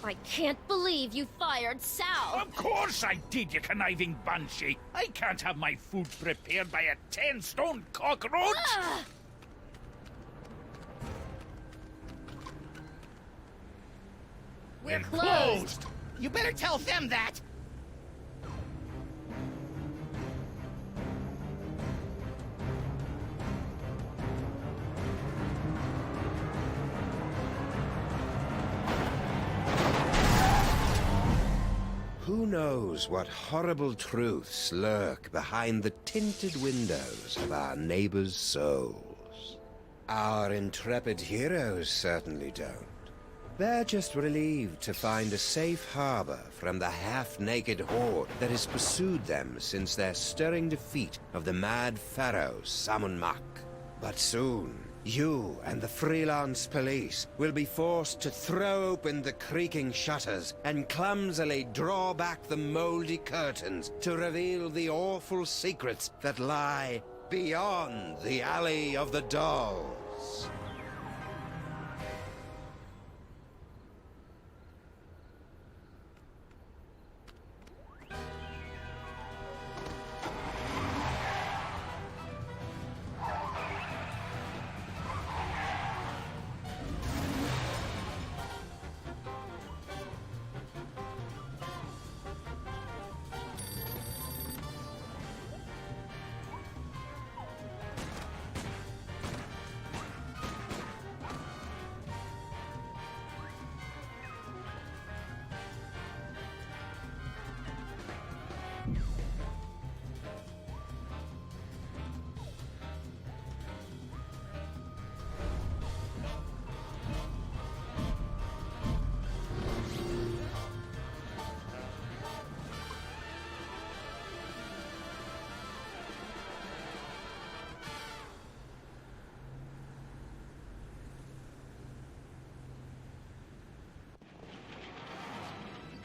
I can't believe you fired Sal! Of course I did, you conniving banshee! I can't have my food prepared by a 10-stone cockroach! We're closed! You better tell them that! Who knows what horrible truths lurk behind the tinted windows of our neighbors' souls? Our intrepid heroes certainly don't. They're just relieved to find a safe harbor from the half-naked horde that has pursued them since their stirring defeat of the mad pharaoh Samunmak. But soon, you and the freelance police will be forced to throw open the creaking shutters and clumsily draw back the moldy curtains to reveal the awful secrets that lie beyond the Alley of the Dolls.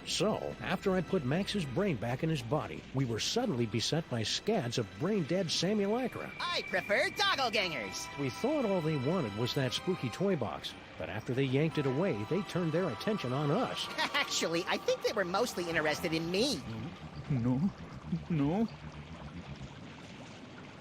So, after I put Max's brain back in his body, we were suddenly beset by scads of brain-dead simulacra. I prefer doppelgangers. We thought all they wanted was that spooky toy box, but after they yanked it away, they turned their attention on us. Actually, I think they were mostly interested in me. No.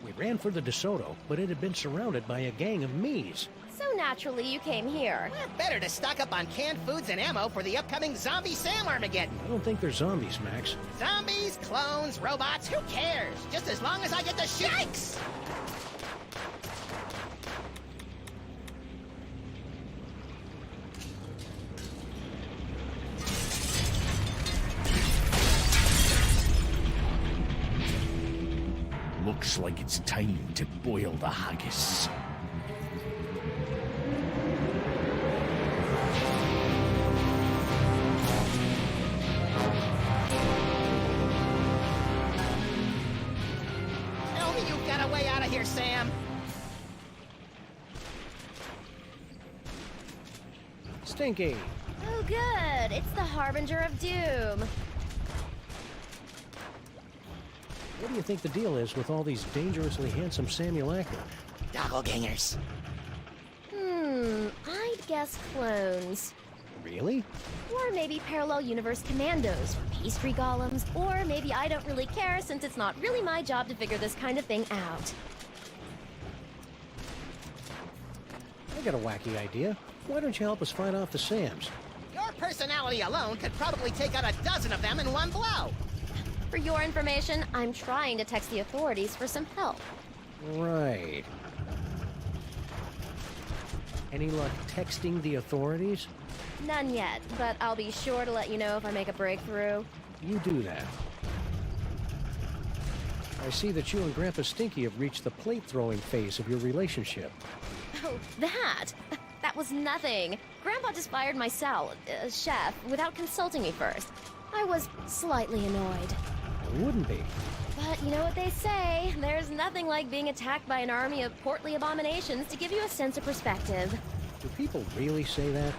We ran for the DeSoto, but it had been surrounded by a gang of me's. So naturally you came here. Better to stock up on canned foods and ammo for the upcoming Zombie Sam Armageddon. I don't think they're zombies, Max. Zombies, clones, robots, who cares? Just as long as I get the shikes! Looks like it's time to boil the haggis. Tell me you've got a way out of here, Sam. Stinky! Oh good, it's the Harbinger of Doom. What do you think the deal is with all these dangerously handsome simulacra? Doppelgangers. I'd guess clones. Really? Or maybe parallel universe commandos, or pastry golems, or maybe I don't really care since it's not really my job to figure this kind of thing out. I got a wacky idea. Why don't you help us fight off the Sams? Your personality alone could probably take out a dozen of them in one blow. For your information, I'm trying to text the authorities for some help. Right. Any luck texting the authorities? None yet, but I'll be sure to let you know if I make a breakthrough. You do that. I see that you and Grandpa Stinky have reached the plate-throwing phase of your relationship. Oh, that? That was nothing. Grandpa just fired my chef, without consulting me first. I was slightly annoyed. Wouldn't be. But you know what they say, there's nothing like being attacked by an army of portly abominations to give you a sense of perspective. Do people really say that?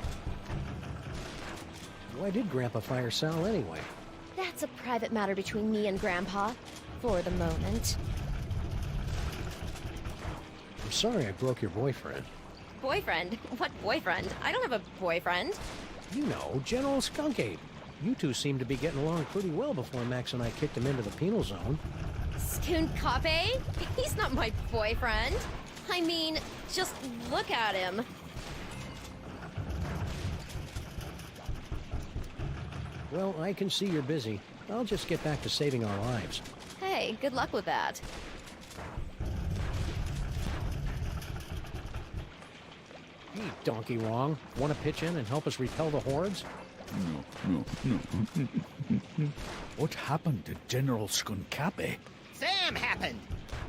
Why did Grandpa fire Sal anyway? That's a private matter between me and Grandpa, for the moment. I'm sorry I broke your boyfriend. Boyfriend? What boyfriend? I don't have a boyfriend. You know, General Skunkape. You two seemed to be getting along pretty well before Max and I kicked him into the penal zone. Skunkape? He's not my boyfriend. I mean, just look at him. Well, I can see you're busy. I'll just get back to saving our lives. Hey, good luck with that. Hey, Donkey Wrong. Want to pitch in and help us repel the hordes? No. What happened to General Skunkape? Sam happened!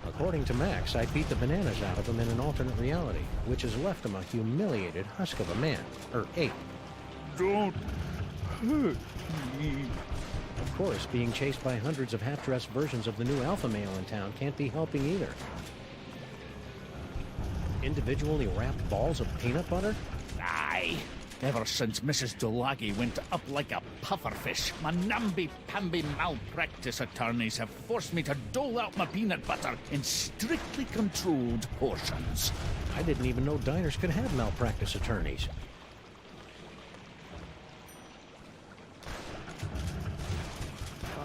According to Max, I beat the bananas out of him in an alternate reality, which has left him a humiliated husk of a man. Or ape. Don't hurt me. Of course, being chased by hundreds of half-dressed versions of the new alpha male in town can't be helping either. Individually wrapped balls of peanut butter? Aye. Ever since Mrs. Dolagi went up like a pufferfish, my namby-pamby malpractice attorneys have forced me to dole out my peanut butter in strictly controlled portions. I didn't even know diners could have malpractice attorneys.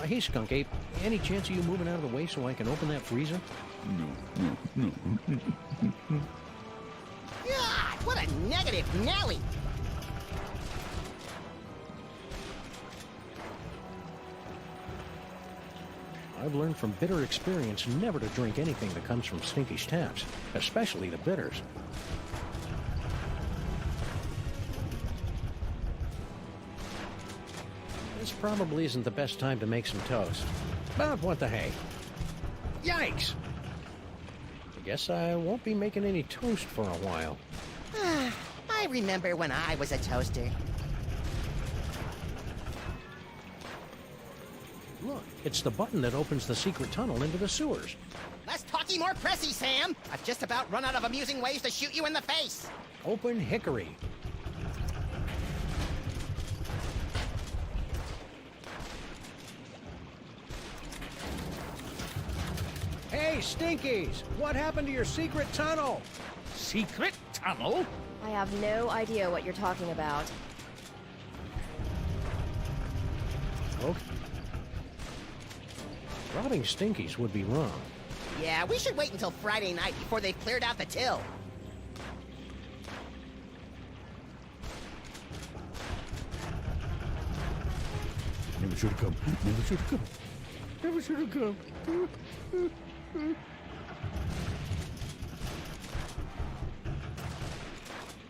Hey, Skunkape, any chance of you moving out of the way so I can open that freezer? No. God, what a negative Nelly! I've learned from bitter experience never to drink anything that comes from Stinky's taps, especially the bitters. This probably isn't the best time to make some toast. But what the hey? Yikes! I guess I won't be making any toast for a while. I remember when I was a toaster. Look, it's the button that opens the secret tunnel into the sewers. Less talky, more pressy, Sam! I've just about run out of amusing ways to shoot you in the face! Open hickory. Hey, Stinkies! What happened to your secret tunnel? Secret tunnel? I have no idea what you're talking about. Okay. Robbing Stinkies would be wrong. Yeah, we should wait until Friday night before they've cleared out the till. Never should have come. Never should have come. Never should have come.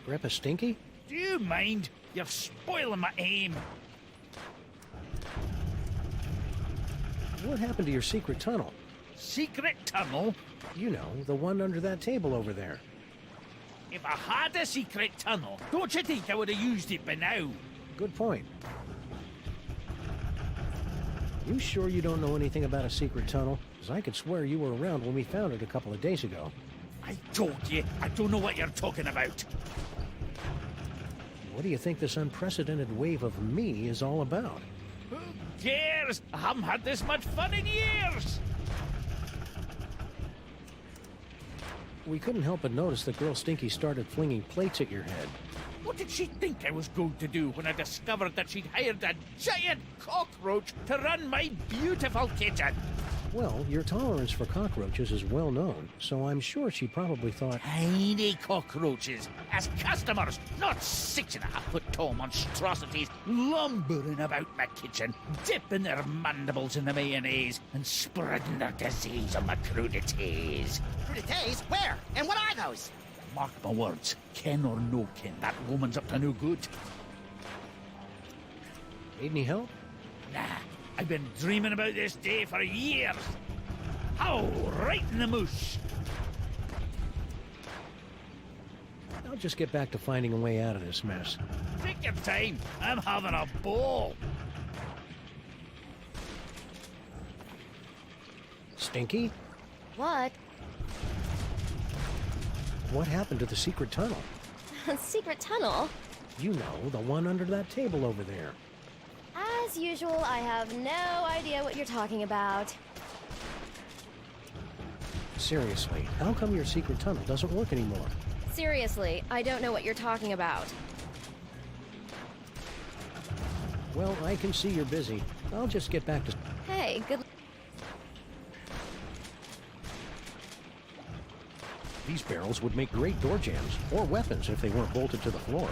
Grandpa Stinky? Do you mind? You're spoiling my aim. What happened to your secret tunnel? Secret tunnel? You know, the one under that table over there. If I had a secret tunnel, don't you think I would have used it by now? Good point. You sure you don't know anything about a secret tunnel? Because I could swear you were around when we found it a couple of days ago. I told you, I don't know what you're talking about. What do you think this unprecedented wave of me is all about? Who cares? I haven't had this much fun in years. We couldn't help but notice that girl Stinky started flinging plates at your head. What did she think I was going to do when I discovered that she'd hired a giant cockroach to run my beautiful kitchen? Well, your tolerance for cockroaches is well known, so I'm sure she probably thought... Tiny cockroaches as customers, not 6.5-foot tall monstrosities lumbering about my kitchen, dipping their mandibles in the mayonnaise and spreading their disease on my crudités. Crudités? Where? And what are those? Mark my words, ken or no ken, that woman's up to no good. Need any help? Nah, I've been dreaming about this day for years. Oh, right in the moosh. I'll just get back to finding a way out of this mess. Take your time. I'm having a ball. Stinky? What? What happened to the secret tunnel? Secret tunnel? You know, the one under that table over there. As usual, I have no idea what you're talking about. Seriously, how come your secret tunnel doesn't work anymore? Seriously, I don't know what you're talking about. Well, I can see you're busy. I'll just get back to... Hey, good... These barrels would make great door jams, or weapons if they weren't bolted to the floor.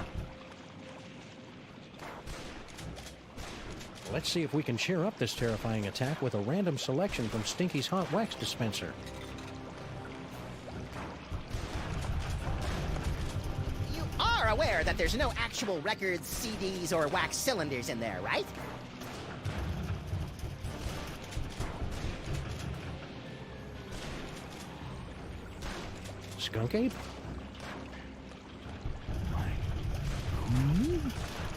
Let's see if we can cheer up this terrifying attack with a random selection from Stinky's hot wax dispenser. You are aware that there's no actual records, CDs, or wax cylinders in there, right? Skunk Ape?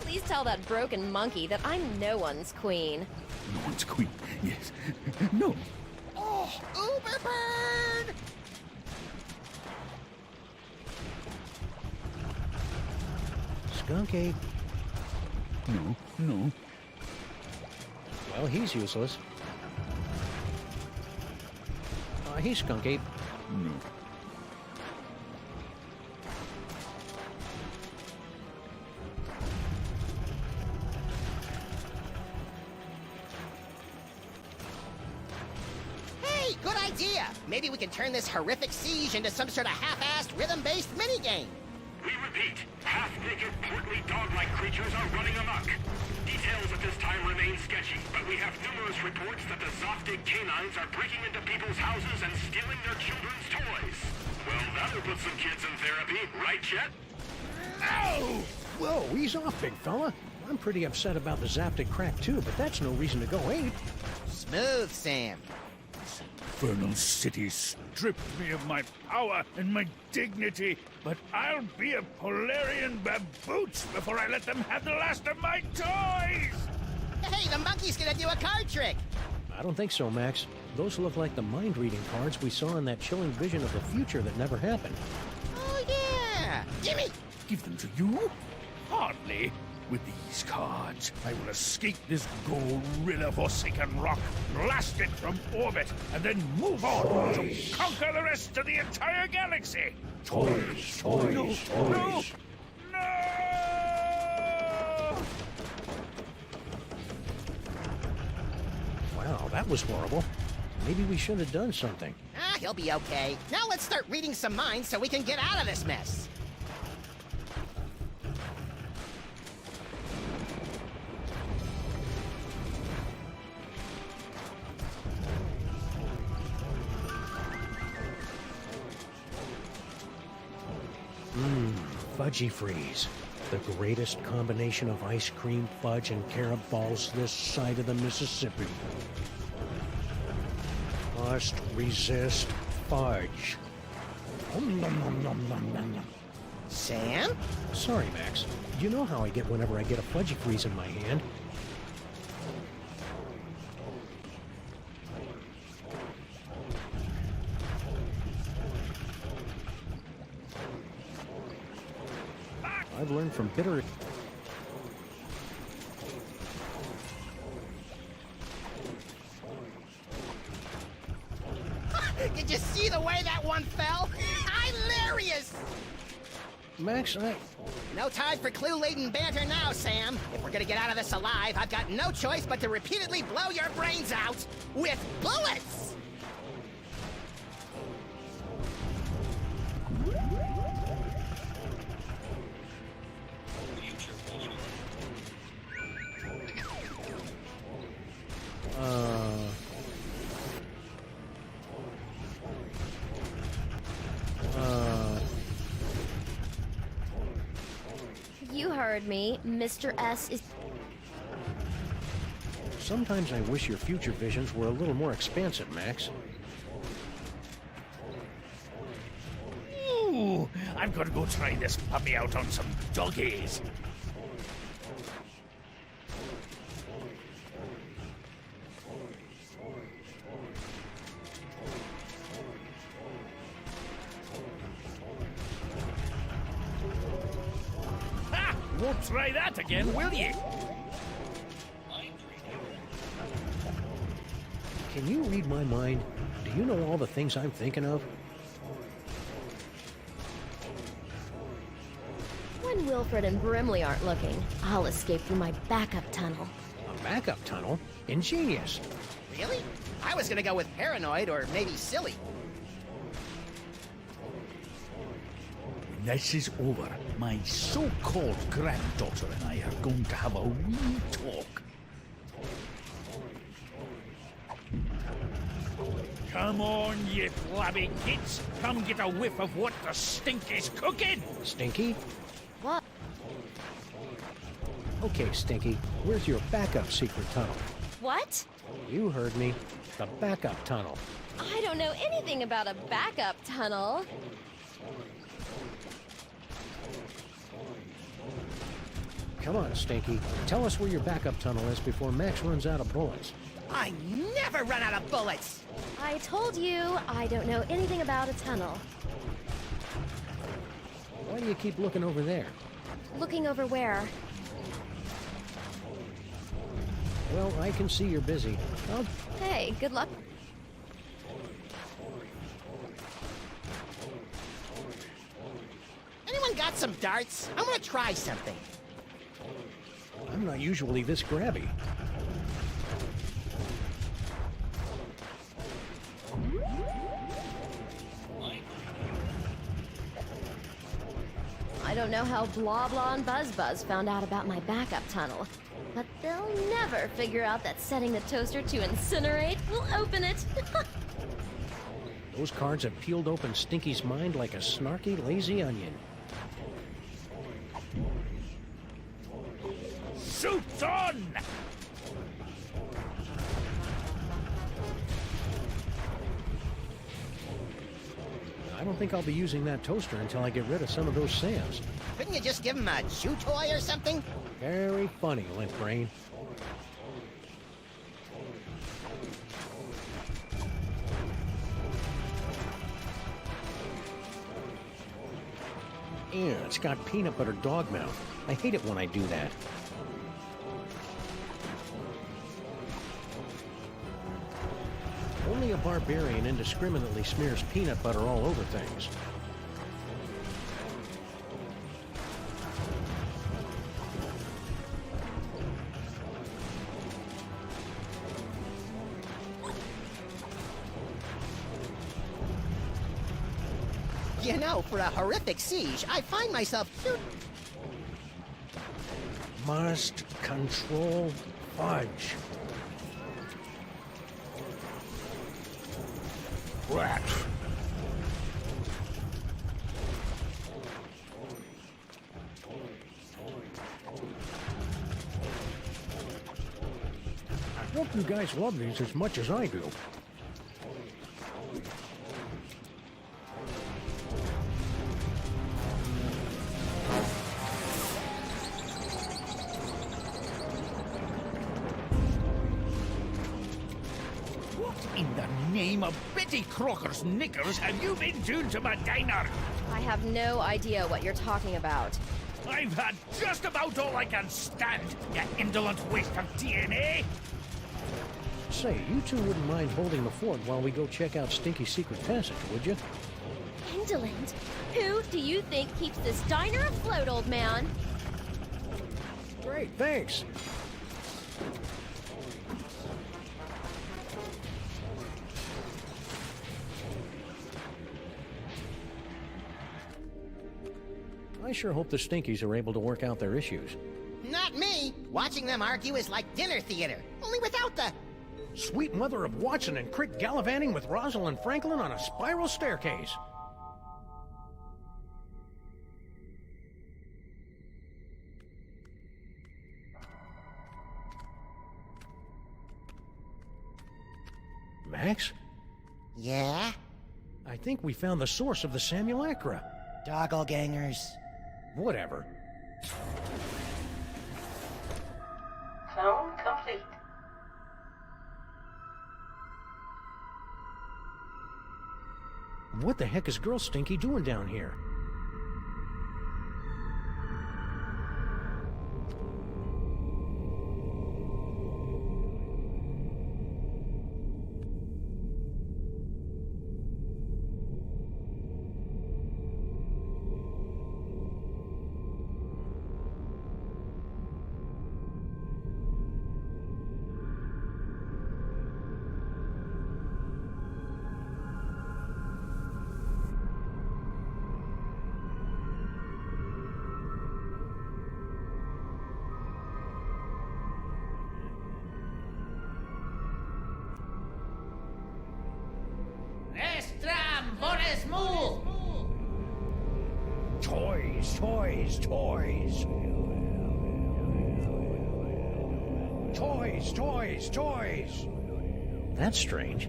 Please tell that broken monkey that I'm no one's queen. No one's queen. Yes. No. Oh, Uber Bird! Skunk Ape? No. No. Well, he's useless. He's Skunk Ape. No. Hey, good idea! Maybe we can turn this horrific siege into some sort of half-assed, rhythm-based minigame. We repeat, half-naked, portly dog-like creatures are running amok. Details at this time remain sketchy, but we have numerous reports that the Zoftig canines are breaking into people's houses and stealing their children's toys. Well, that'll put some kids in therapy, right, Chet? No! Whoa, ease off, big fella. I'm pretty upset about the Zaptic crack, too, but that's no reason to go ape. Smooth, Sam. Infernal city stripped me of my power and my dignity, but I'll be a Polarian baboots before I let them have the last of my toys! Hey, the monkey's gonna do a card trick! I don't think so, Max. Those look like the mind-reading cards we saw in that chilling vision of the future that never happened. Oh, yeah! Gimme! Give them to you? Hardly. With these cards, I will escape this gorilla-forsaken rock, blast it from orbit, and then move on to conquer the rest of the entire galaxy! Toys, toys, No! toys. No! No! Wow, that was horrible. Maybe we should have done something. Ah, he'll be okay. Now let's start reading some minds so we can get out of this mess. Fudgy Freeze. The greatest combination of ice cream, fudge, and carob balls this side of the Mississippi. Must resist fudge. Nom, nom, nom, nom, nom, nom, nom. Sam? Sorry, Max. You know how I get whenever I get a Fudgy Freeze in my hand. I've learned from bitter... Did you see the way that one fell? Hilarious! Max, No time for clue-laden banter now, Sam. If we're gonna get out of this alive, I've got no choice but to repeatedly blow your brains out with bullets! You heard me. Mr. S is... Sometimes I wish your future visions were a little more expansive, Max. Ooh, I'm gonna go try this puppy out on some doggies. Don't try that again, will you? Can you read my mind? Do you know all the things I'm thinking of? When Wilfred and Brimley aren't looking, I'll escape through my backup tunnel. A backup tunnel? Ingenious. Really? I was gonna go with paranoid or maybe silly. When this is over, my so-called granddaughter and I are going to have a wee talk. Come on, you flabby kids. Come get a whiff of what the Stinky's cooking. Stinky? What? Okay, Stinky, where's your backup secret tunnel? What? You heard me. The backup tunnel. I don't know anything about a backup tunnel. Come on, Stinky. Tell us where your backup tunnel is before Max runs out of bullets. I never run out of bullets! I told you, I don't know anything about a tunnel. Why do you keep looking over there? Looking over where? Well, I can see you're busy. I'll... Hey, good luck. Anyone got some darts? I want to try something. I'm not usually this grabby. I don't know how Blah Blah and Buzz Buzz found out about my backup tunnel, but they'll never figure out that setting the toaster to incinerate will open it. Those cards have peeled open Stinky's mind like a snarky, lazy onion. Suits on! I don't think I'll be using that toaster until I get rid of some of those sands. Couldn't you just give him a chew toy or something? Very funny, Limp Brain. Yeah, it's got peanut butter dog mouth. I hate it when I do that. Only a barbarian indiscriminately smears peanut butter all over things. You know, for a horrific siege, I find myself... Must control fudge. Rat. I hope you guys love these as much as I do. What in the name of Betty Crocker's knickers have you been doing to my diner? I have no idea what you're talking about. I've had just about all I can stand, you indolent waste of DNA! Say, you two wouldn't mind holding the fort while we go check out Stinky's secret passage, would you? Indolent? Who do you think keeps this diner afloat, old man? Great, thanks. I sure hope the Stinkies are able to work out their issues. Not me! Watching them argue is like dinner theater, only without the... Sweet mother of Watson and Crick gallivanting with Rosalind Franklin on a spiral staircase. Max? Yeah? I think we found the source of the Simulacra. Doppelgangers. Whatever. Clone complete. What the heck is Girl Stinky doing down here? Toys, toys, toys. Toys, toys, toys. That's strange.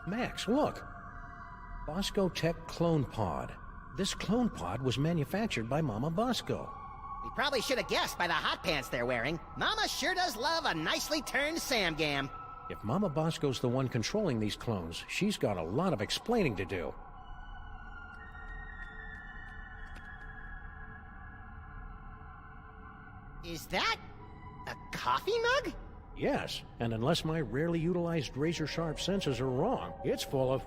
Max, look. Bosco Tech Clone Pod. This clone pod was manufactured by Mama Bosco. We probably should have guessed by the hot pants they're wearing. Mama sure does love a nicely turned Samgam. If Mama Bosco's the one controlling these clones, she's got a lot of explaining to do. Is that a coffee mug? Yes, and unless my rarely utilized razor-sharp senses are wrong, it's full of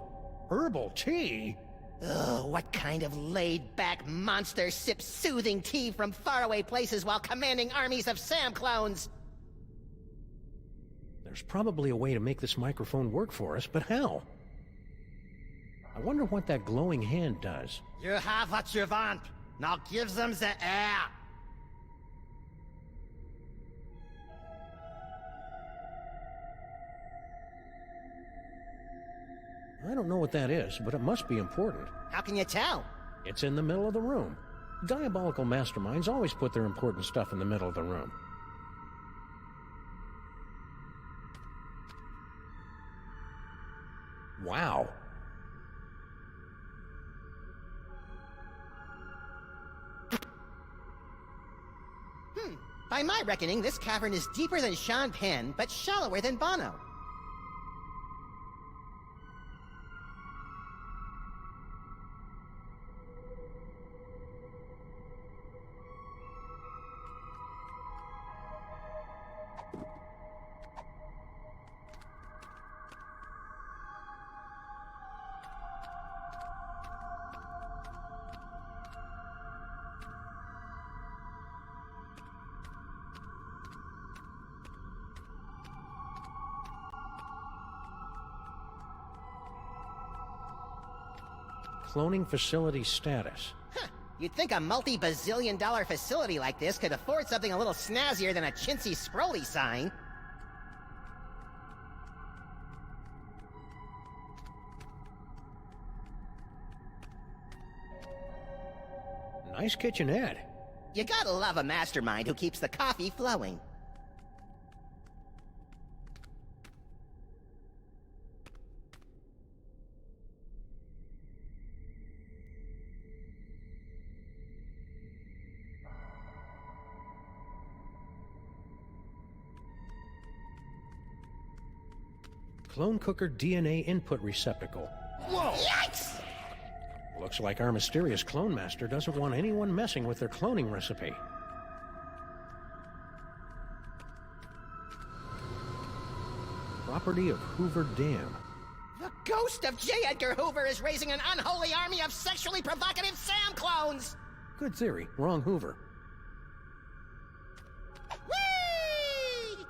herbal tea. Ugh, what kind of laid-back monster sips soothing tea from faraway places while commanding armies of Sam clones? There's probably a way to make this microphone work for us, but how? I wonder what that glowing hand does. You have what you want. Now give them the air. I don't know what that is, but it must be important. How can you tell? It's in the middle of the room. Diabolical masterminds always put their important stuff in the middle of the room. Wow. By my reckoning, this cavern is deeper than Sean Penn, but shallower than Bono. Cloning facility status. Huh. You'd think a multi-bazillion-dollar facility like this could afford something a little snazzier than a chintzy scrolly sign. Nice kitchenette. You gotta love a mastermind who keeps the coffee flowing. Clone cooker DNA input receptacle. Whoa! Yikes! Looks like our mysterious clone master doesn't want anyone messing with their cloning recipe. Property of Hoover Dam. The ghost of J. Edgar Hoover is raising an unholy army of sexually provocative Sam clones! Good theory. Wrong Hoover. Whee!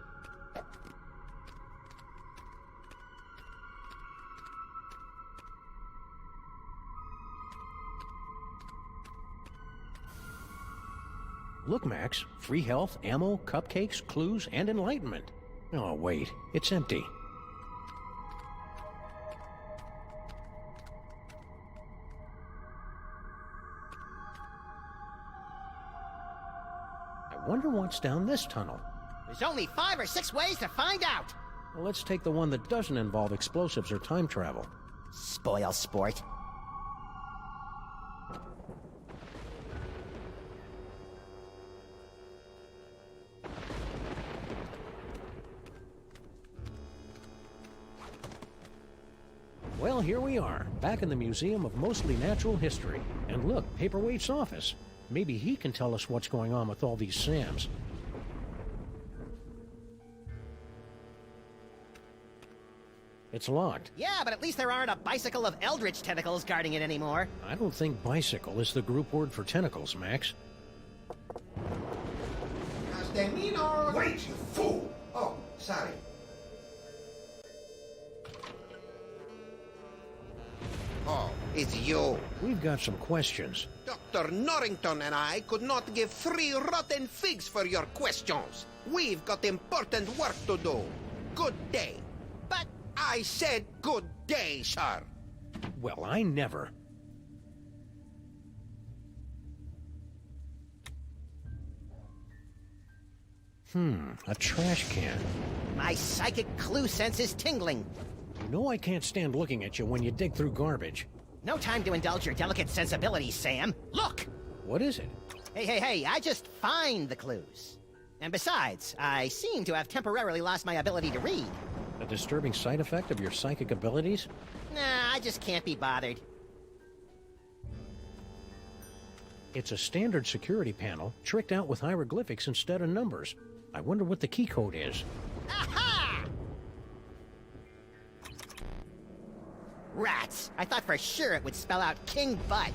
Look, Max. Free health, ammo, cupcakes, clues, and enlightenment. Oh, wait. It's empty. I wonder what's down this tunnel. There's only 5 or 6 ways to find out! Well, let's take the one that doesn't involve explosives or time travel. Spoil sport. Well, here we are, back in the Museum of Mostly Natural History. And look, Paperweight's office. Maybe he can tell us what's going on with all these Sams. It's locked. Yeah, but at least there aren't a bicycle of eldritch tentacles guarding it anymore. I don't think bicycle is the group word for tentacles, Max. Wait, you fool! Oh, sorry. Oh, It's you. We've got some questions. Dr. Norrington and I could not give 3 rotten figs for your questions. We've got important work to do. Good day. But I said good day, sir. Well, I never. A trash can. my psychic clue sense is tingling. You know I can't stand looking at you when you dig through garbage. No time to indulge your delicate sensibilities, Sam. Look! What is it? Hey, I just find the clues. And besides, I seem to have temporarily lost my ability to read. A disturbing side effect of your psychic abilities? Nah, I just can't be bothered. It's a standard security panel, tricked out with hieroglyphics instead of numbers. I wonder what the key code is. Aha! Rats! I thought for sure it would spell out King Butt.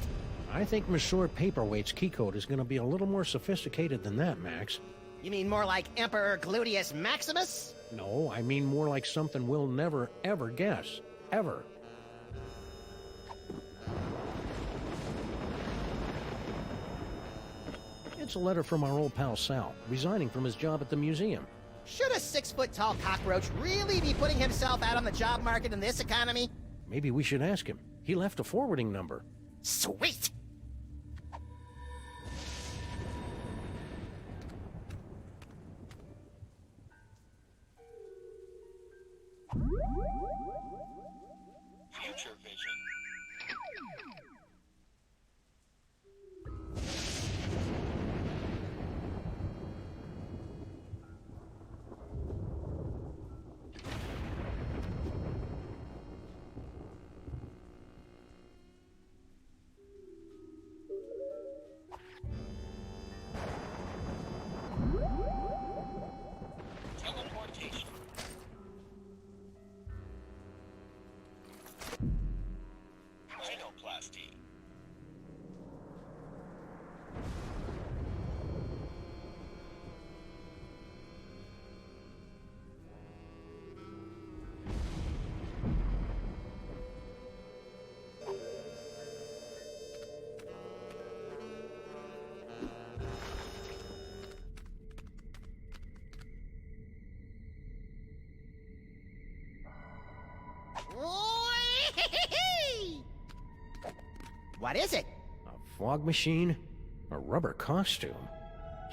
I think Monsieur Paperweight's key code is going to be a little more sophisticated than that, Max. You mean more like Emperor Gluteus Maximus? No, I mean more like something we'll never, ever guess. Ever. It's a letter from our old pal Sal, resigning from his job at the museum. Should a 6-foot-tall cockroach really be putting himself out on the job market in this economy? Maybe we should ask him. He left a forwarding number. Sweet! Future vision. Teleportation. Rhinoplasty. What is it? A fog machine? A rubber costume?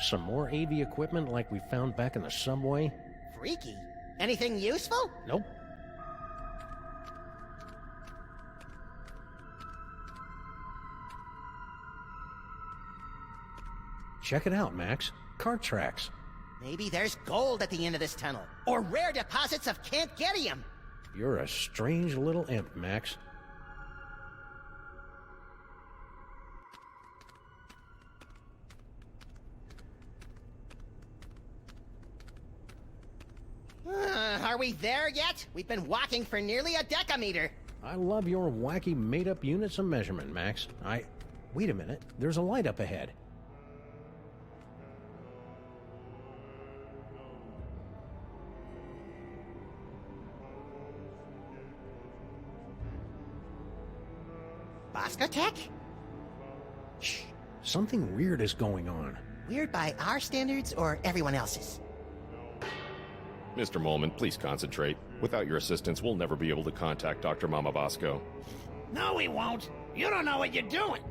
Some more AV equipment like we found back in the subway? Freaky. Anything useful? Nope. Check it out, Max. Cart tracks. Maybe there's gold at the end of this tunnel. Or rare deposits of Cantgetium. You're a strange little imp, Max. Are we there yet? We've been walking for nearly a decameter. I love your wacky made-up units of measurement, Max. Wait a minute. There's a light up ahead. Bosco Tech? Shh. Something weird is going on. Weird by our standards or everyone else's? Mr. Molman, please concentrate. Without your assistance, we'll never be able to contact Dr. Mama Bosco. No, we won't. You don't know what you're doing.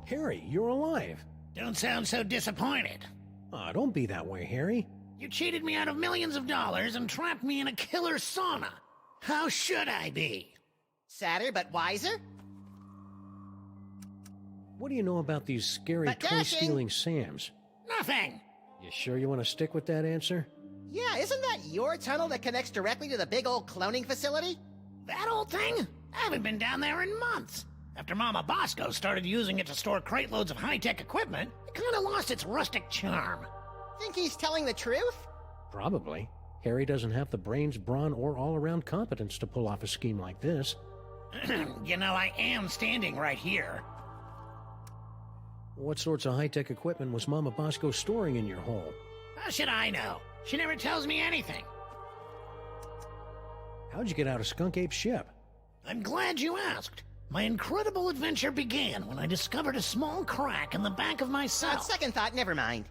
Harry, you're alive. Don't sound so disappointed. Ah, don't be that way, Harry. You cheated me out of millions of dollars and trapped me in a killer sauna. How should I be? Sadder but wiser? What do you know about these scary But dashing. toy-stealing Sams? Nothing. You sure you want to stick with that answer? Yeah, isn't that your tunnel that connects directly to the big old cloning facility? That old thing? I haven't been down there in months. After Mama Bosco started using it to store crate loads of high-tech equipment, it kind of lost its rustic charm. Think he's telling the truth? Probably. Harry doesn't have the brains, brawn, or all-around competence to pull off a scheme like this. You know, I am standing right here. What sorts of high-tech equipment was Mama Bosco storing in your hole? How should I know? She never tells me anything. How'd you get out of Skunk Ape's ship? I'm glad you asked. My incredible adventure began when I discovered a small crack in the back of my On cell. second thought, never mind.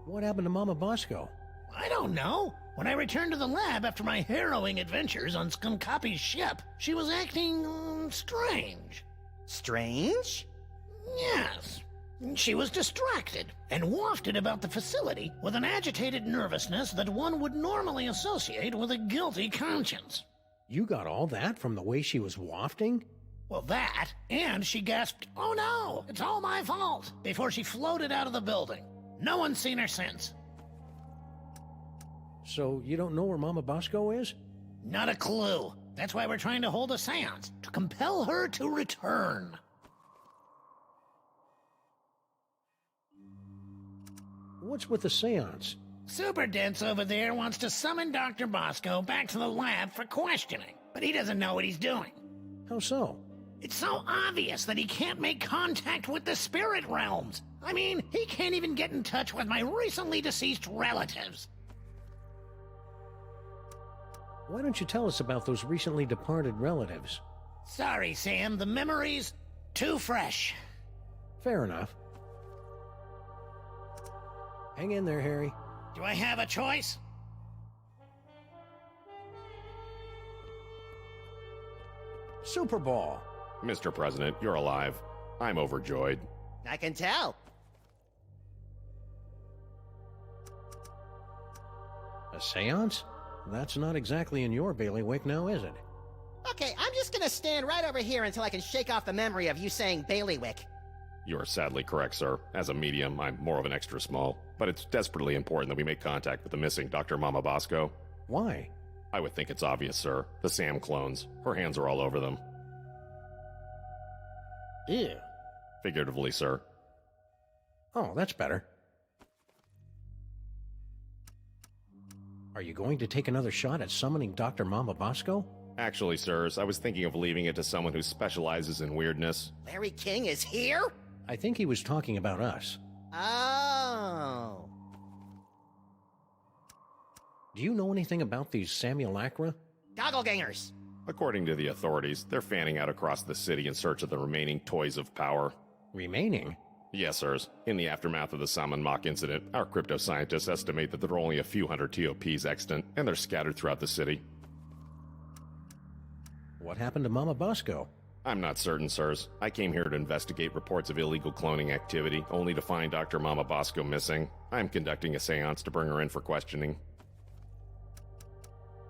What happened to Mama Bosco? I don't know. When I returned to the lab after my harrowing adventures on Skunkapi's ship, she was acting strange. Strange? Yes. She was distracted and wafted about the facility with an agitated nervousness that one would normally associate with a guilty conscience. You got all that from the way she was wafting? Well, that, and she gasped, "Oh no, it's all my fault," before she floated out of the building. No one's seen her since. So you don't know where Mama Bosco is? Not a clue. That's why we're trying to hold a seance, to compel her to return. What's with the seance? Super Dense over there wants to summon Dr. Bosco back to the lab for questioning, but he doesn't know what he's doing. How so? It's so obvious that he can't make contact with the spirit realms. I mean, he can't even get in touch with my recently deceased relatives. Why don't you tell us about those recently departed relatives? Sorry, Sam, the memory's too fresh. Fair enough. Hang in there, Harry. Do I have a choice? Super Ball. Mr. President, you're alive. I'm overjoyed. I can tell. A seance? That's not exactly in your bailiwick now, is it? Okay, I'm just gonna stand right over here until I can shake off the memory of you saying bailiwick. You are sadly correct, sir. As a medium, I'm more of an extra small. But it's desperately important that we make contact with the missing Dr. Mama Bosco. Why? I would think it's obvious, sir. The Sam clones. Her hands are all over them. Ew. Figuratively, sir. Oh, that's better. Are you going to take another shot at summoning Dr. Mama Bosco? Actually, sirs, I was thinking of leaving it to someone who specializes in weirdness. Larry King is here? I think he was talking about us. Oh. Do you know anything about these simulacra? Doppelgangers. According to the authorities, they're fanning out across the city in search of the remaining toys of power. Remaining? Yes, sirs. In the aftermath of the Salmon Mock incident, our crypto scientists estimate that there are only a few hundred TOPs extant, and they're scattered throughout the city. What happened to Mama Bosco? I'm not certain, sirs. I came here to investigate reports of illegal cloning activity, only to find Dr. Mama Bosco missing. I'm conducting a seance to bring her in for questioning.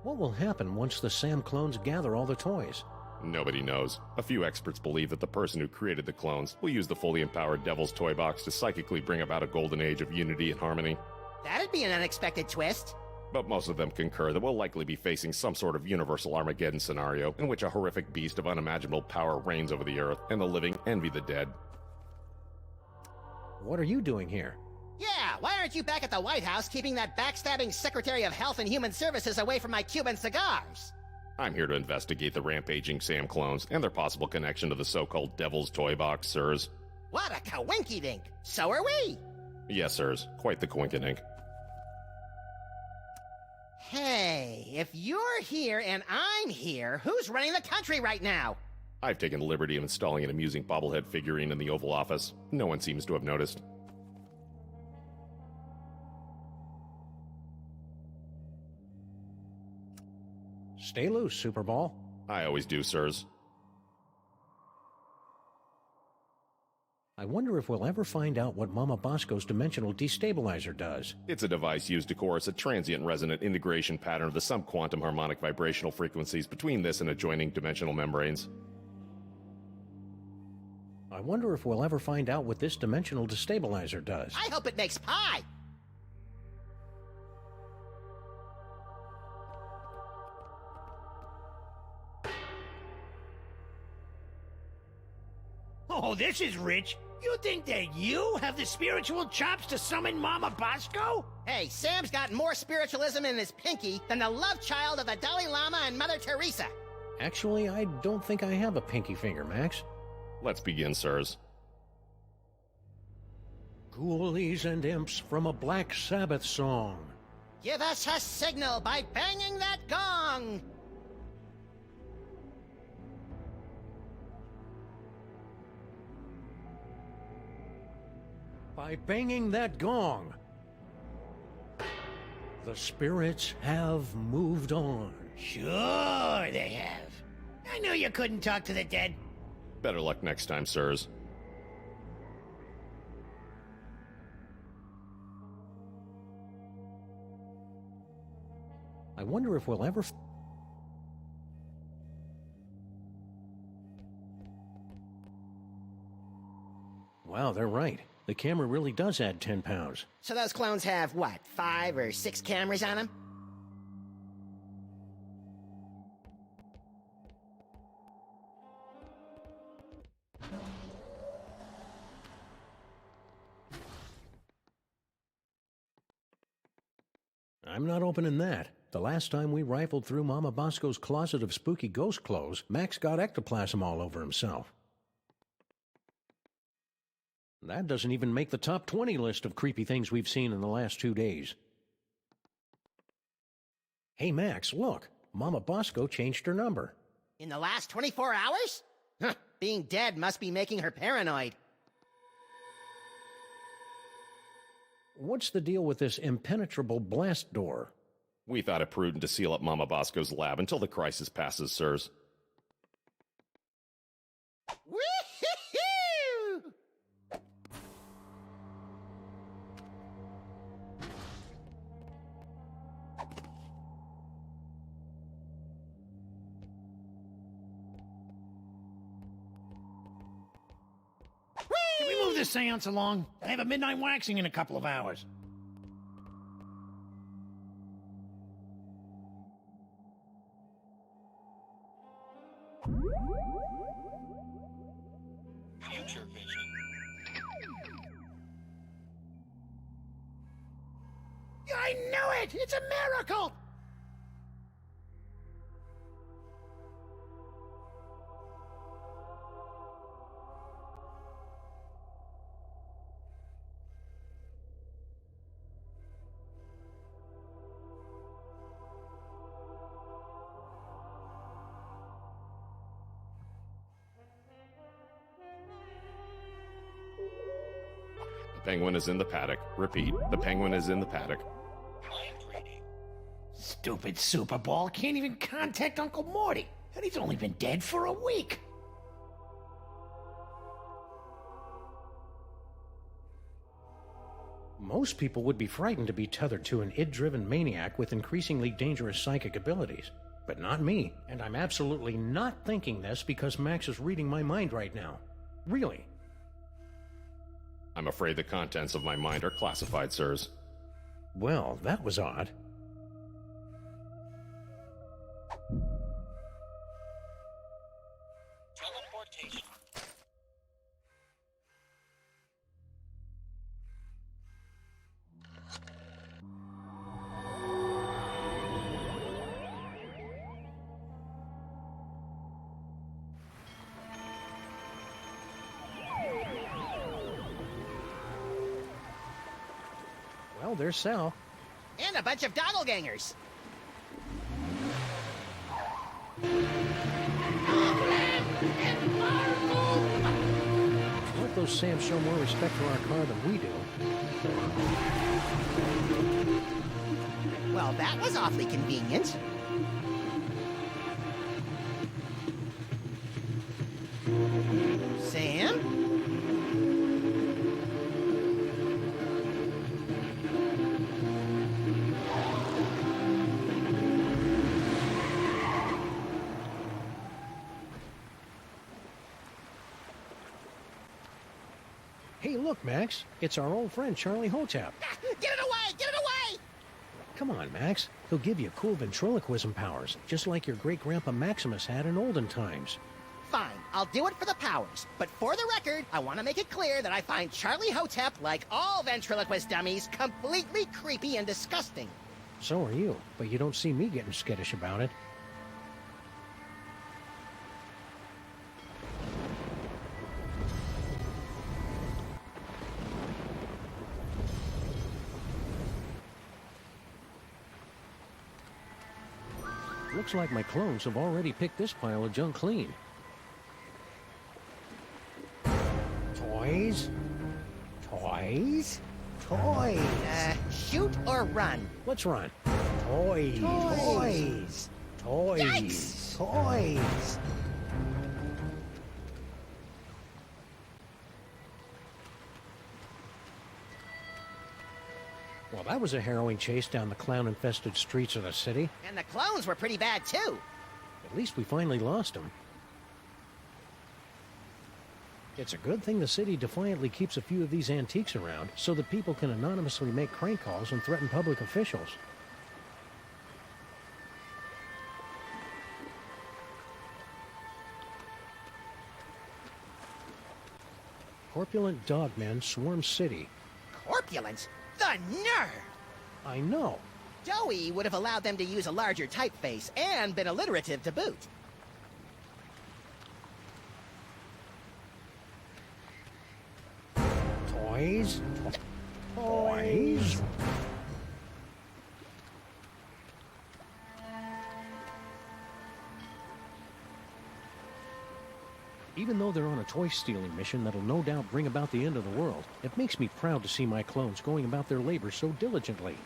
What will happen once the Sam clones gather all the toys? Nobody knows. A few experts believe that the person who created the clones will use the fully empowered Devil's Toy Box to psychically bring about a golden age of unity and harmony. That'd be an unexpected twist. But most of them concur that we'll likely be facing some sort of universal Armageddon scenario in which a horrific beast of unimaginable power reigns over the earth, and the living envy the dead. What are you doing here? Yeah, why aren't you back at the White House keeping that backstabbing Secretary of Health and Human Services away from my Cuban cigars? I'm here to investigate the rampaging Sam clones and their possible connection to the so-called Devil's Toy Box, sirs. What a coinky-dink! So are we! Yes, sirs. Quite the coinkydink. Hey, if you're here and I'm here, who's running the country right now? I've taken the liberty of installing an amusing bobblehead figurine in the Oval Office. No one seems to have noticed. Stay loose, Super Ball. I always do, sirs. I wonder if we'll ever find out what Mama Bosco's dimensional destabilizer does. It's a device used to coerce a transient resonant integration pattern of the subquantum harmonic vibrational frequencies between this and adjoining dimensional membranes. I wonder if we'll ever find out what this dimensional destabilizer does. I hope it makes pie! Oh, this is rich. You think that you have the spiritual chops to summon Mama Bosco? Hey, Sam's got more spiritualism in his pinky than the love child of the Dalai Lama and Mother Teresa. Actually, I don't think I have a pinky finger, Max. Let's begin, sirs. Ghoulies and imps from a Black Sabbath song. Give us a signal by banging that gong! By banging that gong. The spirits have moved on. Sure they have. I knew you couldn't talk to the dead. Better luck next time, sirs. I wonder if we'll ever... Wow, they're right. The camera really does add 10 pounds. So those clones have, what, 5 or 6 cameras on them? I'm not opening that. The last time we rifled through Mama Bosco's closet of spooky ghost clothes, Max got ectoplasm all over himself. That doesn't even make the top 20 list of creepy things we've seen in the last 2 days. Hey, Max, look. Mama Bosco changed her number. In the last 24 hours? Huh, being dead must be making her paranoid. What's the deal with this impenetrable blast door? We thought it prudent to seal up Mama Bosco's lab until the crisis passes, sirs. Woo-hoo-hoo! Can we move this seance along? I have a midnight waxing in a couple of hours. Future vision. I knew it! It's a miracle! The penguin is in the paddock. Repeat, the penguin is in the paddock. Mind reading. Stupid Super Ball can't even contact Uncle Morty, and he's only been dead for a week. Most people would be frightened to be tethered to an id-driven maniac with increasingly dangerous psychic abilities. But not me, and I'm absolutely not thinking this because Max is reading my mind right now. Really. I'm afraid the contents of my mind are classified, sirs. Well, that was odd. Teleportation. Well, there's Sal. And a bunch of doppelgangers. Let those Sams show more respect for our car than we do. Well, that was awfully convenient. Sam? Hey, look, Max. It's our old friend Charlie Hotep. Get it away! Get it away! Come on, Max. He'll give you cool ventriloquism powers, just like your great-grandpa Maximus had in olden times. Fine, I'll do it for the powers. But for the record, I want to make it clear that I find Charlie Hotep, like all ventriloquist dummies, completely creepy and disgusting. So are you, but you don't see me getting skittish about it. Looks like my clones have already picked this pile of junk clean. Toys? Toys? Toys! Shoot or run? Let's run. Toys. Toys. Toys. Yikes! Toys. Well, that was a harrowing chase down the clown-infested streets of the city. And the clones were pretty bad, too. At least we finally lost them. It's a good thing the city defiantly keeps a few of these antiques around so that people can anonymously make crank calls and threaten public officials. Corpulent dogmen swarm city. Corpulence? The nerve! I know. Joey would have allowed them to use a larger typeface and been alliterative to boot. Toys? Toys? Even though they're on a toy-stealing mission that'll no doubt bring about the end of the world, it makes me proud to see my clones going about their labor so diligently.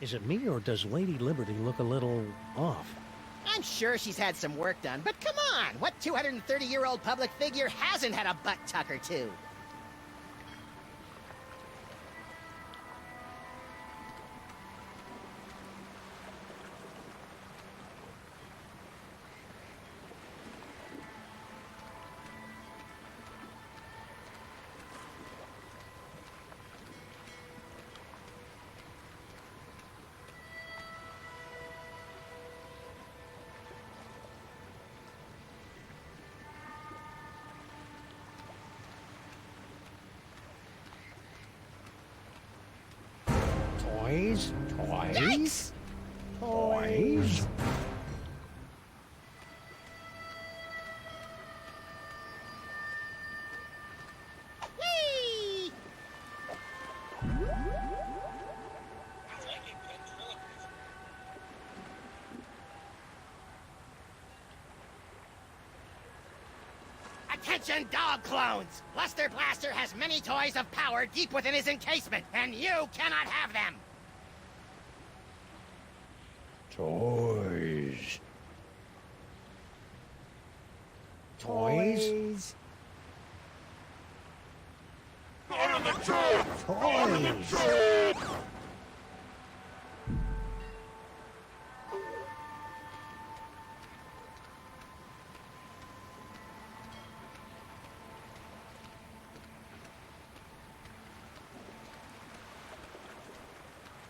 Is it me, or does Lady Liberty look a little off? I'm sure she's had some work done, but come on! What 230-year-old public figure hasn't had a butt tuck or two? Toys? Toys? Yikes! Toys? Whee! Attention, dog clones! Luster Blaster has many toys of power deep within his encasement, and you cannot have them! Toys. Toys? Toys.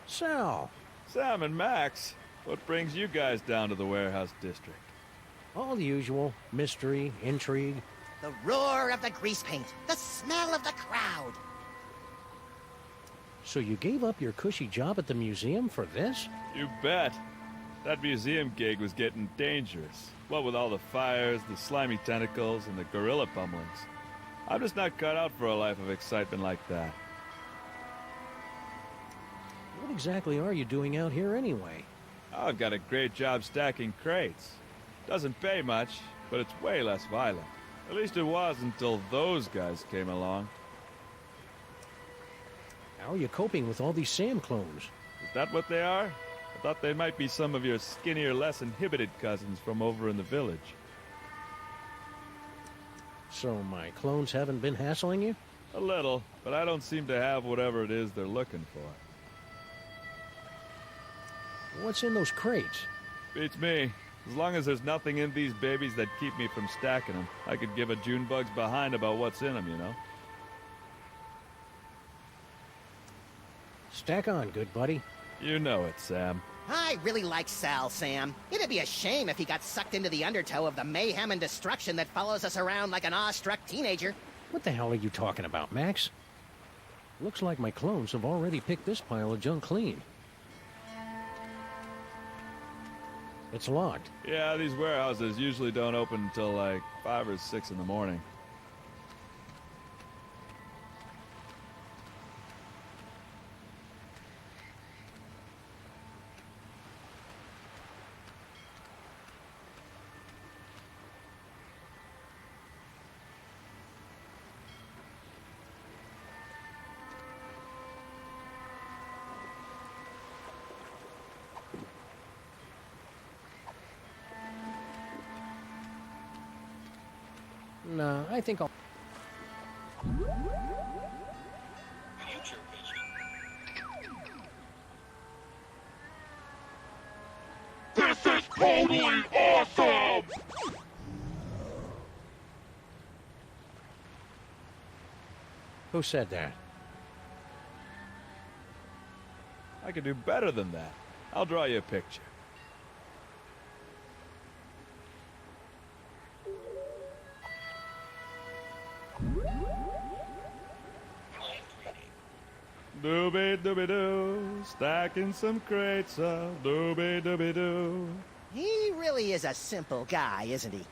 Sal, Sam and Max, what brings you guys down to the warehouse district? all the usual mystery, intrigue. The roar of the grease paint, the smell of the crowd. So you gave up your cushy job at the museum for this? You bet. That museum gig was getting dangerous. What with all the fires, the slimy tentacles, and the gorilla pummelings. I'm just not cut out for a life of excitement like that. What exactly are you doing out here anyway? I've got a great job stacking crates. Doesn't pay much, but it's way less violent. At least it was until those guys came along. How are you coping with all these Sam clones? Is that what they are? I thought they might be some of your skinnier, less inhibited cousins from over in the village. So my clones haven't been hassling you? A little, but I don't seem to have whatever it is they're looking for. What's in those crates? Beats me. As long as there's nothing in these babies that keep me from stacking them, I could give a Junebug's behind about what's in them, you know? Stack on, good buddy. You know it, Sam. I really like Sal, Sam. It'd be a shame if he got sucked into the undertow of the mayhem and destruction that follows us around like an awestruck teenager. What the hell are you talking about, Max? Looks like my clones have already picked this pile of junk clean. It's locked. Yeah, these warehouses usually don't open until like 5 or 6 in the morning. Nah, I think I'll... This is totally awesome! Who said that? I could do better than that. I'll draw you a picture. Doobie doobie doo, stacking some crates up. Doobie doobie doo. He really is a simple guy, isn't he?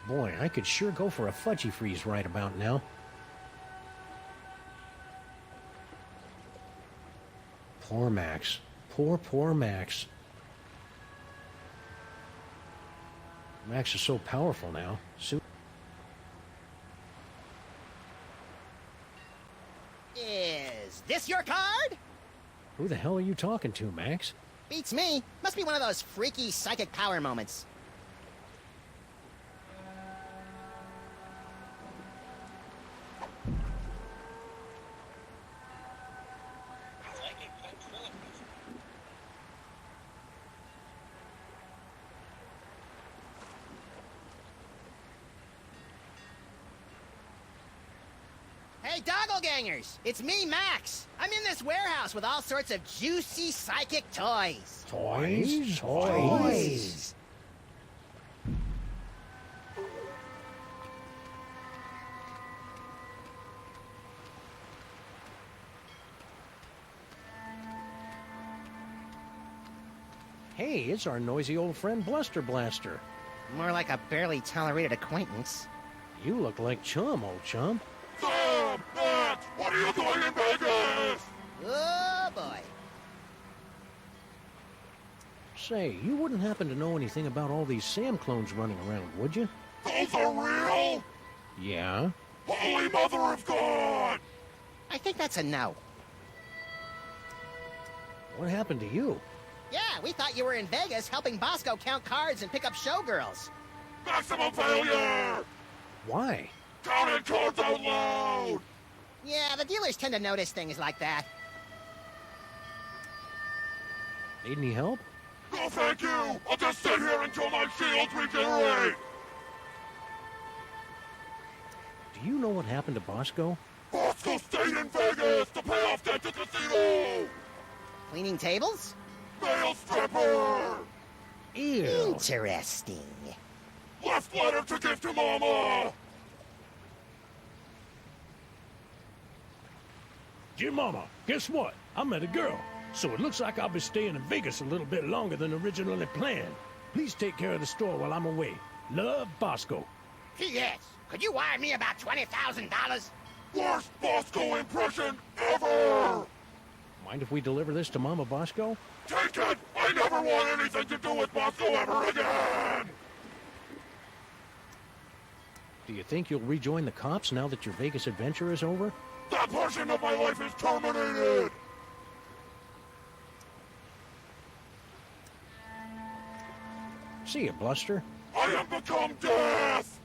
Boy, I could sure go for a fudgy freeze right about now. Poor Max. Poor Max. Max is so powerful now. Is this your card? Who the hell are you talking to, Max? Beats me. Must be one of those freaky psychic power moments. Hey, doppelgangers! It's me, Max! I'm in this warehouse with all sorts of juicy psychic toys. Toys? Toys! Hey, it's our noisy old friend Bluster Blaster. More like a barely tolerated acquaintance. You look like Chum, old chum. Sam! Max! What are you doing in Vegas? Oh, boy. Say, you wouldn't happen to know anything about all these Sam clones running around, would you? Those are real? Yeah? Holy Mother of God! I think that's a no. What happened to you? Yeah, we thought you were in Vegas helping Bosco count cards and pick up showgirls. Maximum failure! Why? Counting cards out loud! Yeah, the dealers tend to notice things like that. Need any help? No, thank you! I'll just sit here until my shields regenerate! Do you know what happened to Bosco? Bosco stayed in Vegas to pay off debt to casino! Cleaning tables? Male stripper! Ew. Interesting. Left letter to give to Mama! Dear Mama, guess what? I met a girl, so it looks like I'll be staying in Vegas a little bit longer than originally planned. Please take care of the store while I'm away. Love, Bosco. P.S. Could you wire me about $20,000? Worst Bosco impression ever! Mind if we deliver this to Mama Bosco? Take it! I never want anything to do with Bosco ever again! Do you think you'll rejoin the cops now that your Vegas adventure is over? That portion of my life is terminated! See ya, Bluster. I have become death!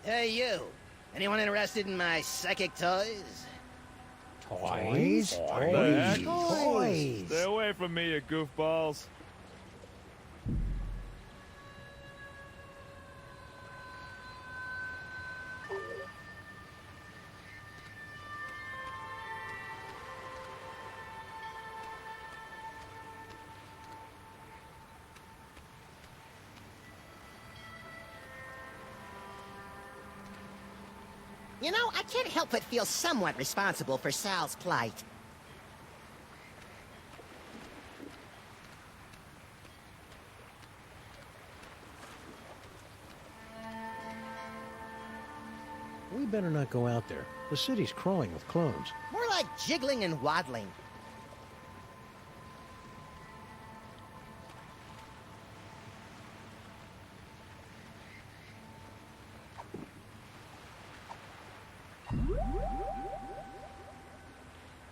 Hey, you. Anyone interested in my psychic toys? Toys? The heck? Toys. Stay away from me, you goofballs. You know, I can't help but feel somewhat responsible for Sal's plight. We better not go out there. The city's crawling with clones. More like jiggling and waddling.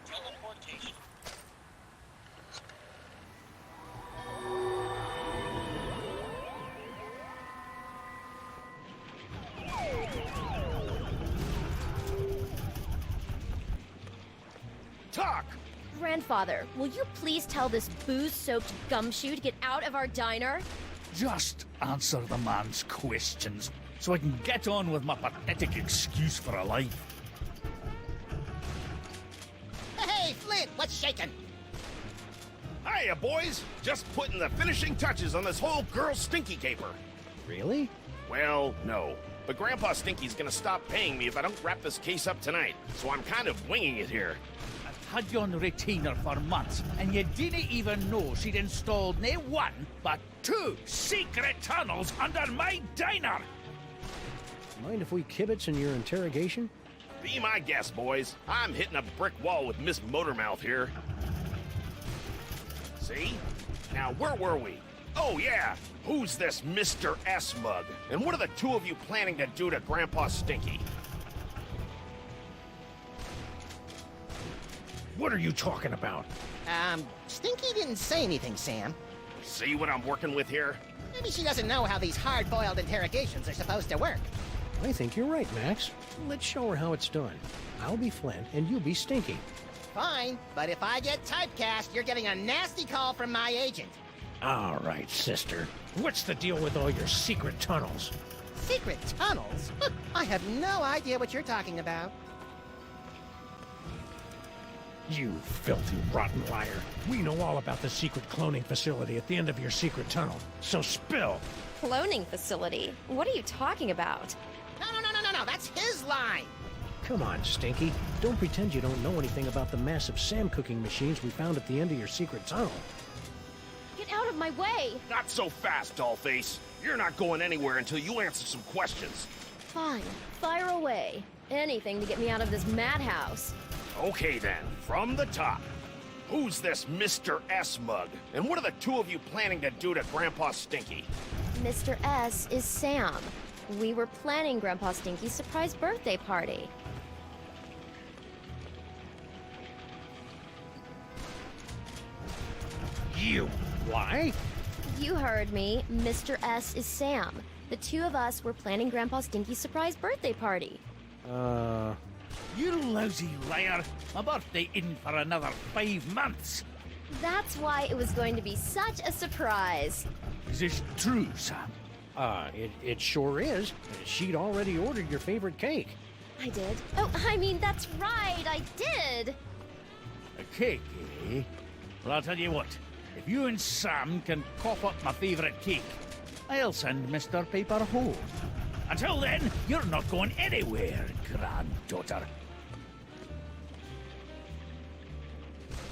Teleportation. Talk! Grandfather, will you please tell this booze-soaked gumshoe to get out of our diner? Just answer the man's questions so I can get on with my pathetic excuse for a life. Hey, Flint, what's shaking? Hiya, boys! Just putting the finishing touches on this whole girl stinky caper. Really? Well, no. But Grandpa Stinky's gonna stop paying me if I don't wrap this case up tonight, so I'm kind of winging it here. I've had you on retainer for months, and you didn't even know she'd installed nae one, but two secret tunnels under my diner! Mind if we kibitz in your interrogation? Be my guest, boys. I'm hitting a brick wall with Miss Motormouth here. See? Now, where were we? Oh, yeah! Who's this Mr. S mug? And what are the two of you planning to do to Grandpa Stinky? What are you talking about? Stinky didn't say anything, Sam. See what I'm working with here? Maybe she doesn't know how these hard-boiled interrogations are supposed to work. I think you're right, Max. Let's show her how it's done. I'll be Flint, and you be Stinky. Fine, but if I get typecast, you're getting a nasty call from my agent. All right, sister. What's the deal with all your secret tunnels? Secret tunnels? I have no idea what you're talking about. You filthy, rotten liar. We know all about the secret cloning facility at the end of your secret tunnel. So spill! Cloning facility? What are you talking about? No, that's his line! Come on, Stinky. Don't pretend you don't know anything about the massive Sam cooking machines we found at the end of your secret tunnel. Get out of my way! Not so fast, Dollface. You're not going anywhere until you answer some questions. Fine, fire away. Anything to get me out of this madhouse. Okay then, from the top. Who's this Mr. S mug? And what are the two of you planning to do to Grandpa Stinky? Mr. S is Sam. We were planning Grandpa Stinky's surprise birthday party. You why? You heard me. Mr. S is Sam. The two of us were planning Grandpa Stinky's surprise birthday party. You lousy liar! My birthday isn't for another 5 months! That's why it was going to be such a surprise. Is this true, Sam? It sure is. She'd already ordered your favorite cake. I did. Oh, I mean, that's right, I did. A cake, eh? Well, I'll tell you what. If you and Sam can cough up my favourite cake, I'll send Mr. Paper home. Until then, you're not going anywhere, granddaughter.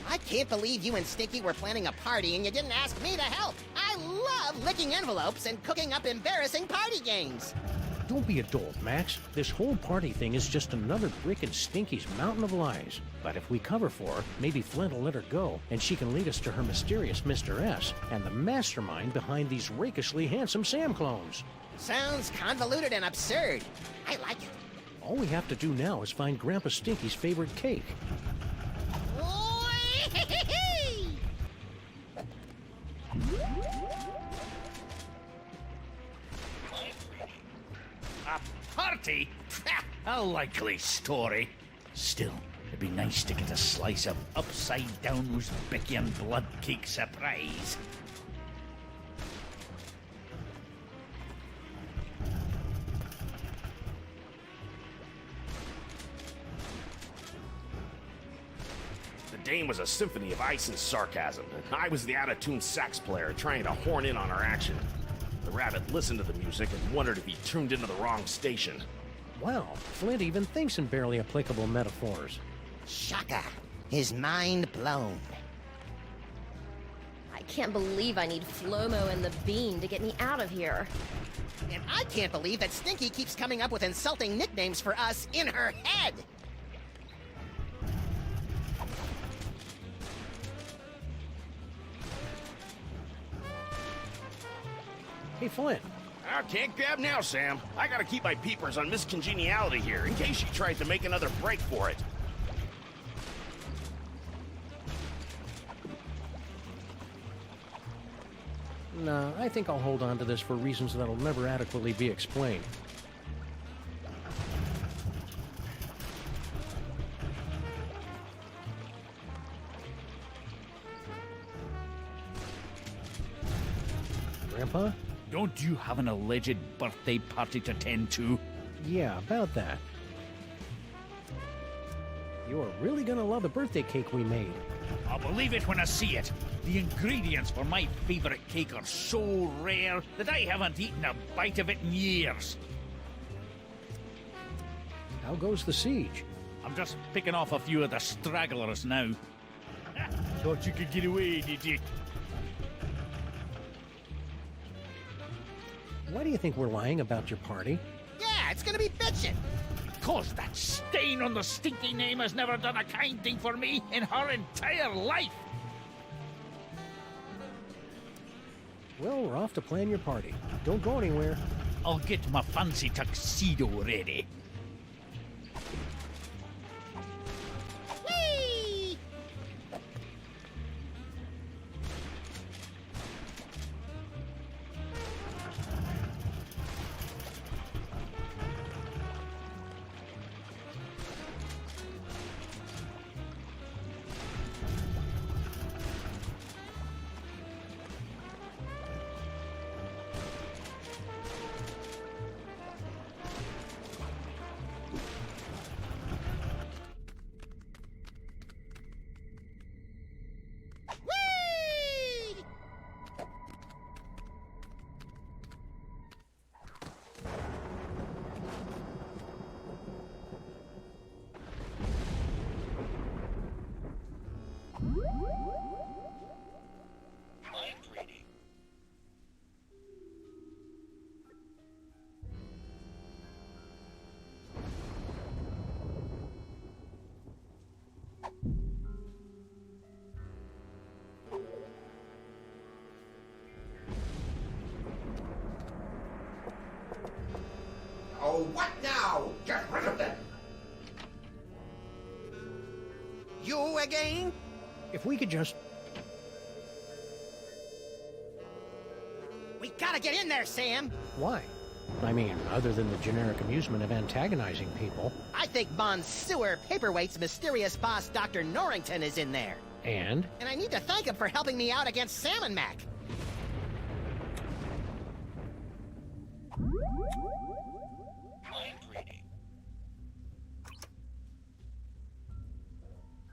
I can't believe you and Stinky were planning a party and you didn't ask me to help. I love licking envelopes and cooking up embarrassing party games. Don't be a dolt, Max. This whole party thing is just another brick in Stinky's mountain of lies. But if we cover for her, maybe Flint will let her go, and she can lead us to her mysterious Mr. S and the mastermind behind these rakishly handsome Sam clones. Sounds convoluted and absurd. I like it. All we have to do now is find Grandpa Stinky's favorite cake. A party party? A likely story. Still, it'd be nice to get a slice of upside-down Uzbekian blood cake surprise. The Dame was a symphony of ice and sarcasm, and I was the out-of-tune sax player trying to horn in on her action. The rabbit listened to the music and wondered if he tuned into the wrong station. Wow, Flint even thinks in barely applicable metaphors. Shaka. His mind blown. I can't believe I need Flomo and the Bean to get me out of here. And I can't believe that Stinky keeps coming up with insulting nicknames for us in her head. Hey, Flint. I can't grab now, Sam. I gotta keep my peepers on Miss Congeniality here, in case she tries to make another break for it. Nah, I think I'll hold on to this for reasons that'll never adequately be explained. Grandpa? Don't you have an alleged birthday party to tend to? Yeah, about that. You're really gonna love the birthday cake we made. I'll believe it when I see it. The ingredients for my favorite cake are so rare that I haven't eaten a bite of it in years. How goes the siege? I'm just picking off a few of the stragglers now. Thought you could get away, did you? Why do you think we're lying about your party? Yeah, it's gonna be bitchin'. Because that stain on the stinky name has never done a kind thing for me in her entire life. Well, we're off to plan your party. Don't go anywhere. I'll get my fancy tuxedo ready. Whee! Oh, what now? Get rid of them! You again? If we could just... We gotta get in there, Sam. Why? I mean, other than the generic amusement of antagonizing people. I think Bond's sewer paperweight's mysterious boss, Dr. Norrington, is in there. And? And I need to thank him for helping me out against Sam and Mac.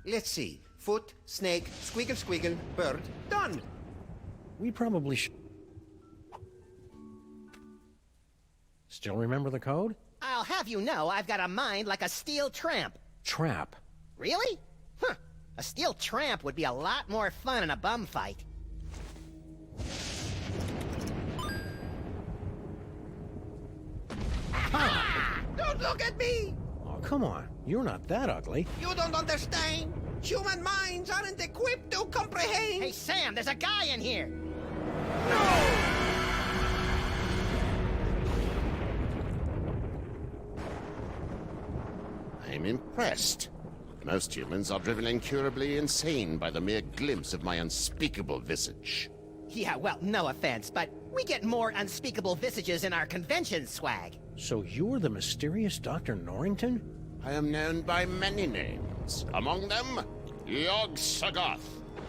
Let's see. Foot, snake, squeakle squeakle, bird. Done! We probably should... Still remember the code? I'll have you know I've got a mind like a steel tramp. Trap. Really? Huh. A steel tramp would be a lot more fun in a bum fight. Ha! Don't look at me! Oh, come on. You're not that ugly. You don't understand. Human minds aren't equipped to comprehend. Hey, Sam, there's a guy in here. I'm impressed. Most humans are driven incurably insane by the mere glimpse of my unspeakable visage. Yeah, well, no offense, but We get more unspeakable visages in our convention swag. So you're the mysterious Dr. Norrington? I am known by many names. Among them, Yog-Sothoth,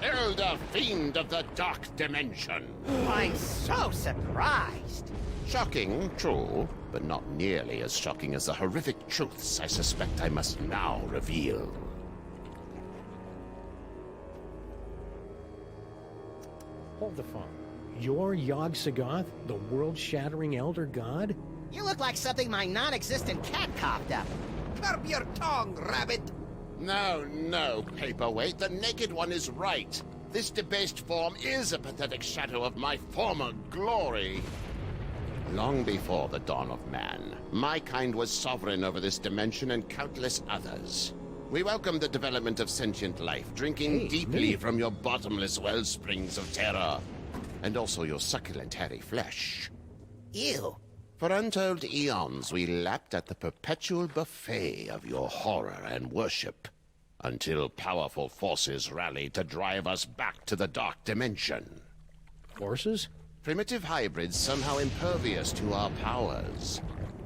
Elder Fiend of the Dark Dimension. I'm so surprised. Shocking, true, but not nearly as shocking as the horrific truths I suspect I must now reveal. Hold the phone. You're Yog-Sothoth, the world-shattering Elder God? You look like something my non-existent cat coughed up. Curb your tongue, rabbit! No, Paperweight, the Naked One is right. This debased form is a pathetic shadow of my former glory. Long before the dawn of man, my kind was sovereign over this dimension and countless others. We welcome the development of sentient life, drinking deeply from your bottomless wellsprings of terror, and also your succulent hairy flesh. Ew. For untold eons, we lapped at the perpetual buffet of your horror and worship, until powerful forces rallied to drive us back to the Dark Dimension. Forces? Primitive hybrids somehow impervious to our powers.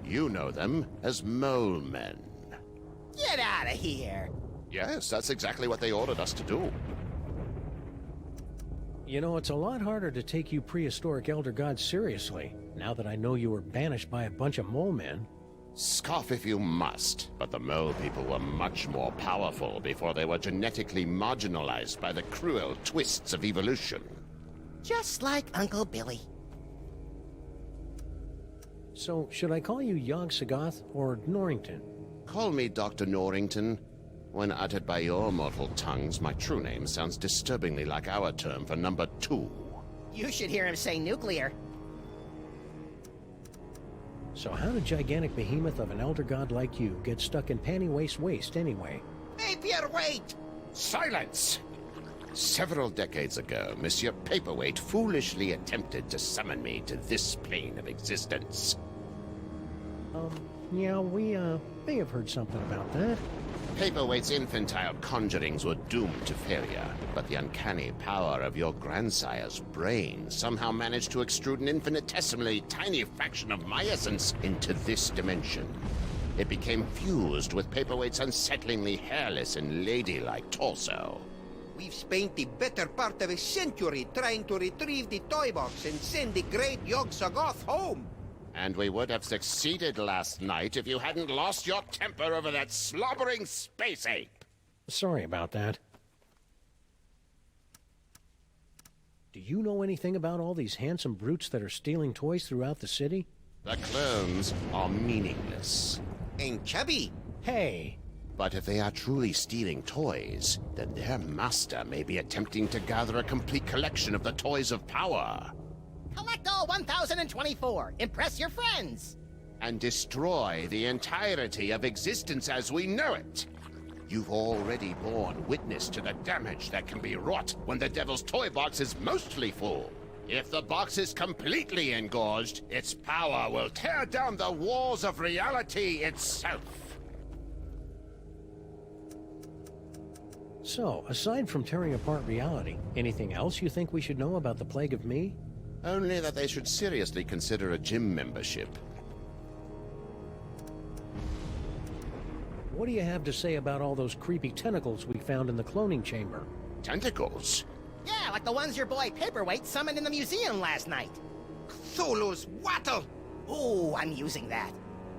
You know them as mole men. Get out of here. Yes, that's exactly what they ordered us to do. You know, it's a lot harder to take you prehistoric Elder Gods seriously, now that I know you were banished by a bunch of mole men. Scoff if you must, but the mole people were much more powerful before they were genetically marginalized by the cruel twists of evolution. Just like Uncle Billy. So, should I call you Yog-Sothoth or Norrington? Call me Dr. Norrington. When uttered by your mortal tongues, my true name sounds disturbingly like our term for number 2. You should hear him say nuclear. So how did gigantic behemoth of an Elder God like you get stuck in panty waist anyway? Paperweight! Silence! Several decades ago, Monsieur Paperweight foolishly attempted to summon me to this plane of existence. Yeah, we, may have heard something about that. Paperweight's infantile conjurings were doomed to failure, but the uncanny power of your grandsire's brain somehow managed to extrude an infinitesimally tiny fraction of my essence into this dimension. It became fused with Paperweight's unsettlingly hairless and ladylike torso. We've spent the better part of a century trying to retrieve the toy box and send the great Yog-Sothoth home. And we would have succeeded last night if you hadn't lost your temper over that slobbering space ape. Sorry about that. Do you know anything about all these handsome brutes that are stealing toys throughout the city? The clones are meaningless. And chubby. Hey! But if they are truly stealing toys, then their master may be attempting to gather a complete collection of the toys of power. Collect all 1,024. Impress your friends. And destroy the entirety of existence as we know it. You've already borne witness to the damage that can be wrought when the Devil's Toy Box is mostly full. If the box is completely engorged, its power will tear down the walls of reality itself. So, aside from tearing apart reality, anything else you think we should know about the Plague of Me? Only that they should seriously consider a gym membership. What do you have to say about all those creepy tentacles we found in the cloning chamber? Tentacles? Yeah, like the ones your boy Paperweight summoned in the museum last night. Cthulhu's wattle! Ooh, I'm using that.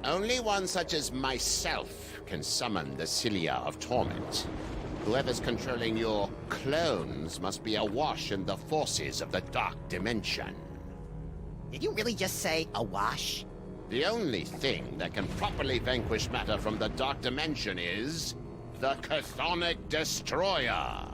Only one such as myself can summon the Cilia of Torment. Whoever's controlling your clones must be awash in the forces of the Dark Dimension. Did you really just say awash? The only thing that can properly vanquish matter from the Dark Dimension is the Chthonic Destroyer.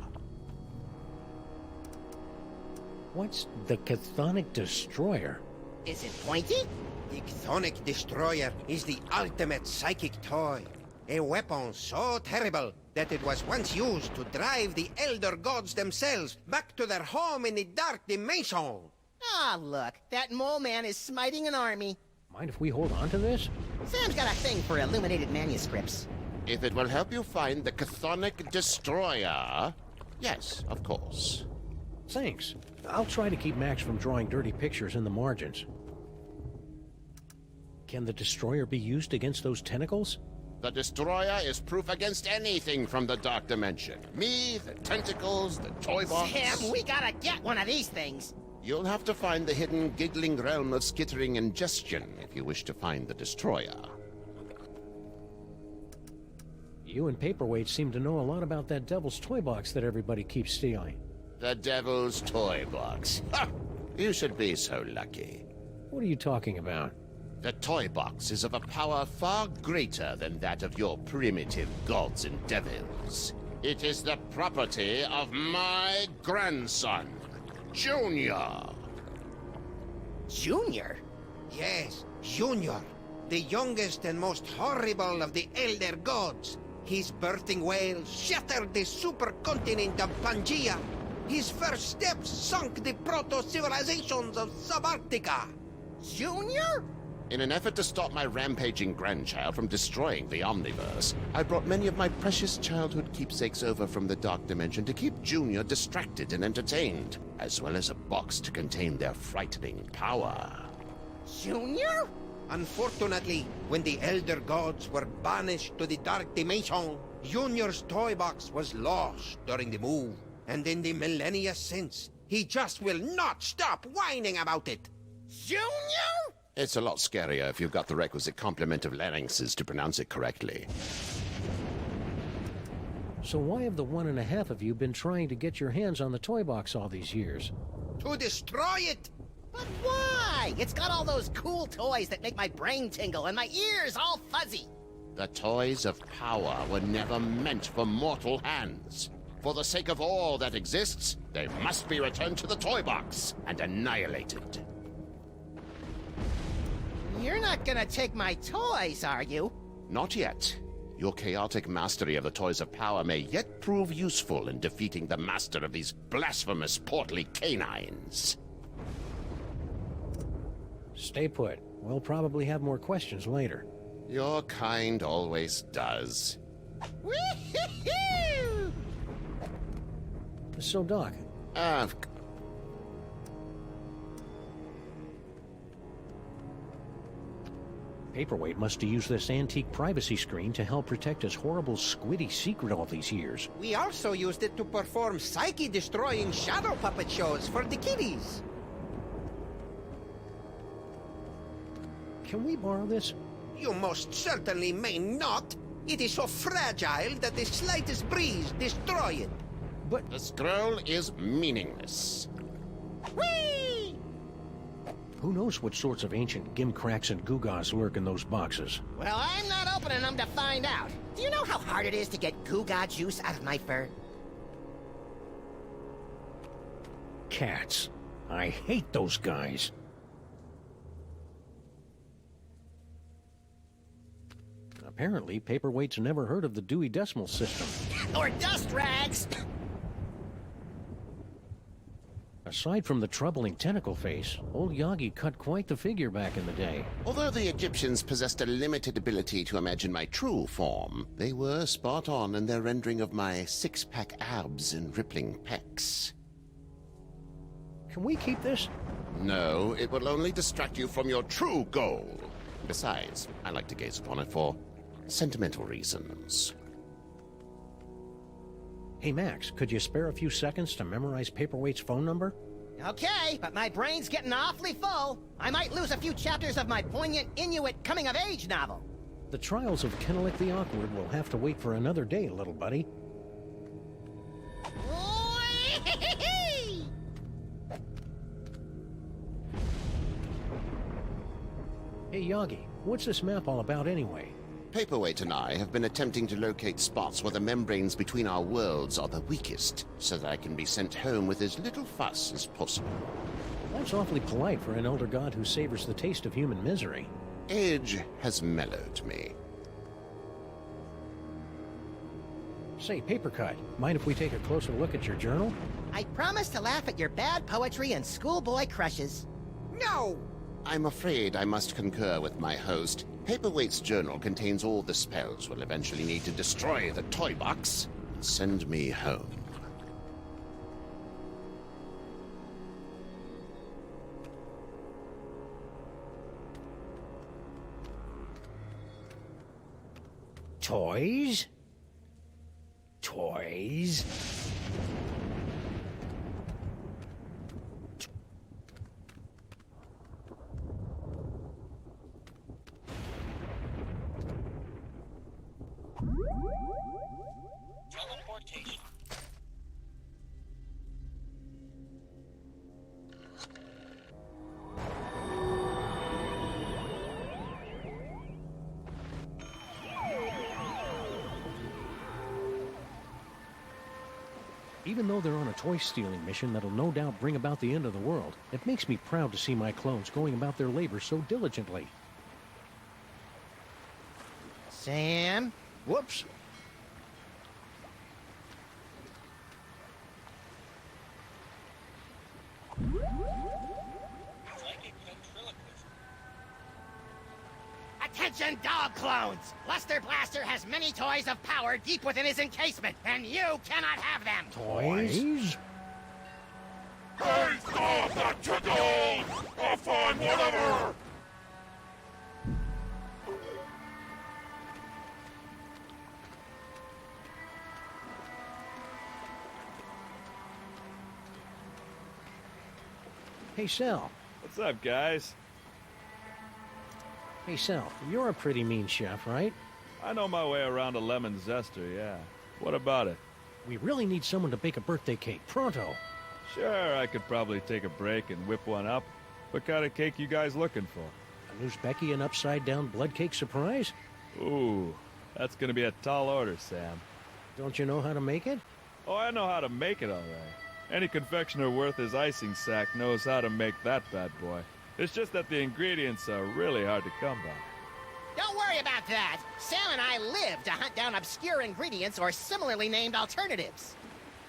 What's the Chthonic Destroyer? Is it pointy? The Chthonic Destroyer is the ultimate psychic toy. A weapon so terrible that it was once used to drive the Elder Gods themselves back to their home in the Dark Dimension. Ah, look, that mole man is smiting an army. Mind if we hold on to this? Sam's got a thing for illuminated manuscripts. If it will help you find the Chthonic Destroyer, yes, of course. Thanks. I'll try to keep Max from drawing dirty pictures in the margins. Can the destroyer be used against those tentacles? The Destroyer is proof against anything from the Dark Dimension. Me, the tentacles, the toy box. Sam, we gotta get one of these things. You'll have to find the hidden giggling realm of skittering ingestion if you wish to find the Destroyer. You and Paperweight seem to know a lot about that Devil's Toy Box that everybody keeps stealing. The Devil's Toy Box. Ha! You should be so lucky. What are you talking about? The toy box is of a power far greater than that of your primitive gods and devils. It is the property of my grandson, Junior. Junior? Yes, Junior, the youngest and most horrible of the Elder Gods. His birthing wail shattered the supercontinent of Pangea. His first steps sunk the proto-civilizations of Subarctica. Junior? In an effort to stop my rampaging grandchild from destroying the Omniverse, I brought many of my precious childhood keepsakes over from the Dark Dimension to keep Junior distracted and entertained, as well as a box to contain their frightening power. Junior? Unfortunately, when the Elder Gods were banished to the Dark Dimension, Junior's toy box was lost during the move, and in the millennia since, he just will not stop whining about it. Junior? It's a lot scarier if you've got the requisite complement of larynxes to pronounce it correctly. So why have the 1.5 of you been trying to get your hands on the toy box all these years? To destroy it! But why? It's got all those cool toys that make my brain tingle and my ears all fuzzy. The toys of power were never meant for mortal hands. For the sake of all that exists, they must be returned to the toy box and annihilated. You're not gonna take my toys, are you? Not yet. Your chaotic mastery of the toys of power may yet prove useful in defeating the master of these blasphemous portly canines. Stay put. We'll probably have more questions later. Your kind always does. Woo-hoo-hoo! So, Doc, Paperweight must have used this antique privacy screen to help protect his horrible squiddy secret all these years. We also used it to perform psyche-destroying shadow puppet shows for the kiddies. Can we borrow this? You most certainly may not. It is so fragile that the slightest breeze destroy it. But the scroll is meaningless. Whee! Who knows what sorts of ancient gimcracks and gewgaws lurk in those boxes? Well, I'm not opening them to find out. Do you know how hard it is to get gewgaw juice out of my fur? Cats. I hate those guys. Apparently, Paperweight's never heard of the Dewey Decimal System. Or dust rags! Aside from the troubling tentacle face, old Yagi cut quite the figure back in the day. Although the Egyptians possessed a limited ability to imagine my true form, they were spot on in their rendering of my six-pack abs and rippling pecs. Can we keep this? No, it will only distract you from your true goal. Besides, I like to gaze upon it for sentimental reasons. Hey, Max, could you spare a few seconds to memorize Paperweight's phone number? Okay, but my brain's getting awfully full. I might lose a few chapters of my poignant Inuit coming-of-age novel. The trials of Kennelik the Awkward will have to wait for another day, little buddy. Hey, Yagi, what's this map all about anyway? Paperweight and I have been attempting to locate spots where the membranes between our worlds are the weakest, so that I can be sent home with as little fuss as possible. That's awfully polite for an elder god who savors the taste of human misery. Age has mellowed me. Say, Papercut, mind if we take a closer look at your journal? I promise to laugh at your bad poetry and schoolboy crushes. No! I'm afraid I must concur with my host. Paperweight's journal contains all the spells we'll eventually need to destroy the toy box and send me home. Toys? Toys? Teleportation. Even though they're on a toy-stealing mission that'll no doubt bring about the end of the world, it makes me proud to see my clones going about their labor so diligently. Sam? Whoops. Attention, dog clones! Luster Blaster has many toys of power deep within his encasement, and you cannot have them! Toys? Hey, stop that chicken! I'll find whatever! Hey, Sal. What's up, guys? Hey, Sal, you're a pretty mean chef, right? I know my way around a lemon zester, yeah. What about it? We really need someone to bake a birthday cake, pronto. Sure, I could probably take a break and whip one up. What kind of cake you guys looking for? An Uzbeki and upside-down blood cake surprise? Ooh, that's gonna be a tall order, Sam. Don't you know how to make it? Oh, I know how to make it all right. Any confectioner worth his icing sack knows how to make that bad boy. It's just that the ingredients are really hard to come by. Don't worry about that! Sam and I live to hunt down obscure ingredients or similarly named alternatives.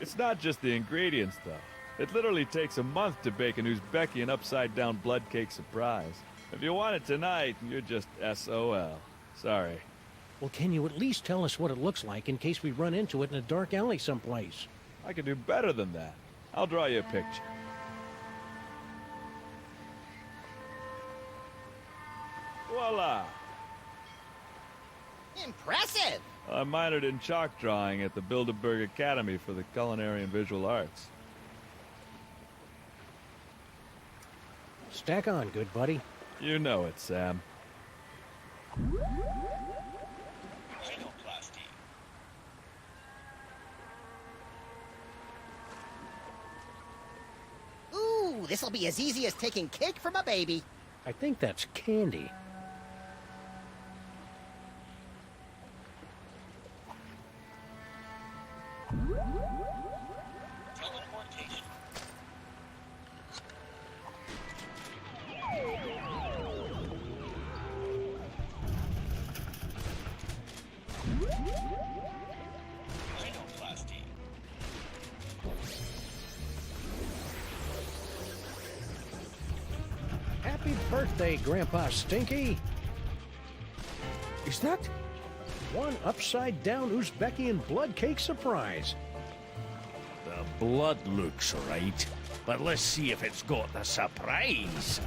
It's not just the ingredients, though. It literally takes a month to bake an Uzbeki and upside-down blood cake surprise. If you want it tonight, you're just SOL. Sorry. Well, can you at least tell us what it looks like in case we run into it in a dark alley someplace? I can do better than that. I'll draw you a picture. Voila! Impressive! I minored in chalk drawing at the Bilderberg Academy for the Culinary and Visual Arts. Stack on, good buddy. You know it, Sam. Ooh, this'll be as easy as taking cake from a baby. I think that's candy. Teleportation. Happy birthday, Grandpa Stinky! Is that? One upside-down Uzbekian blood cake surprise. The blood looks right, but let's see if it's got the surprise.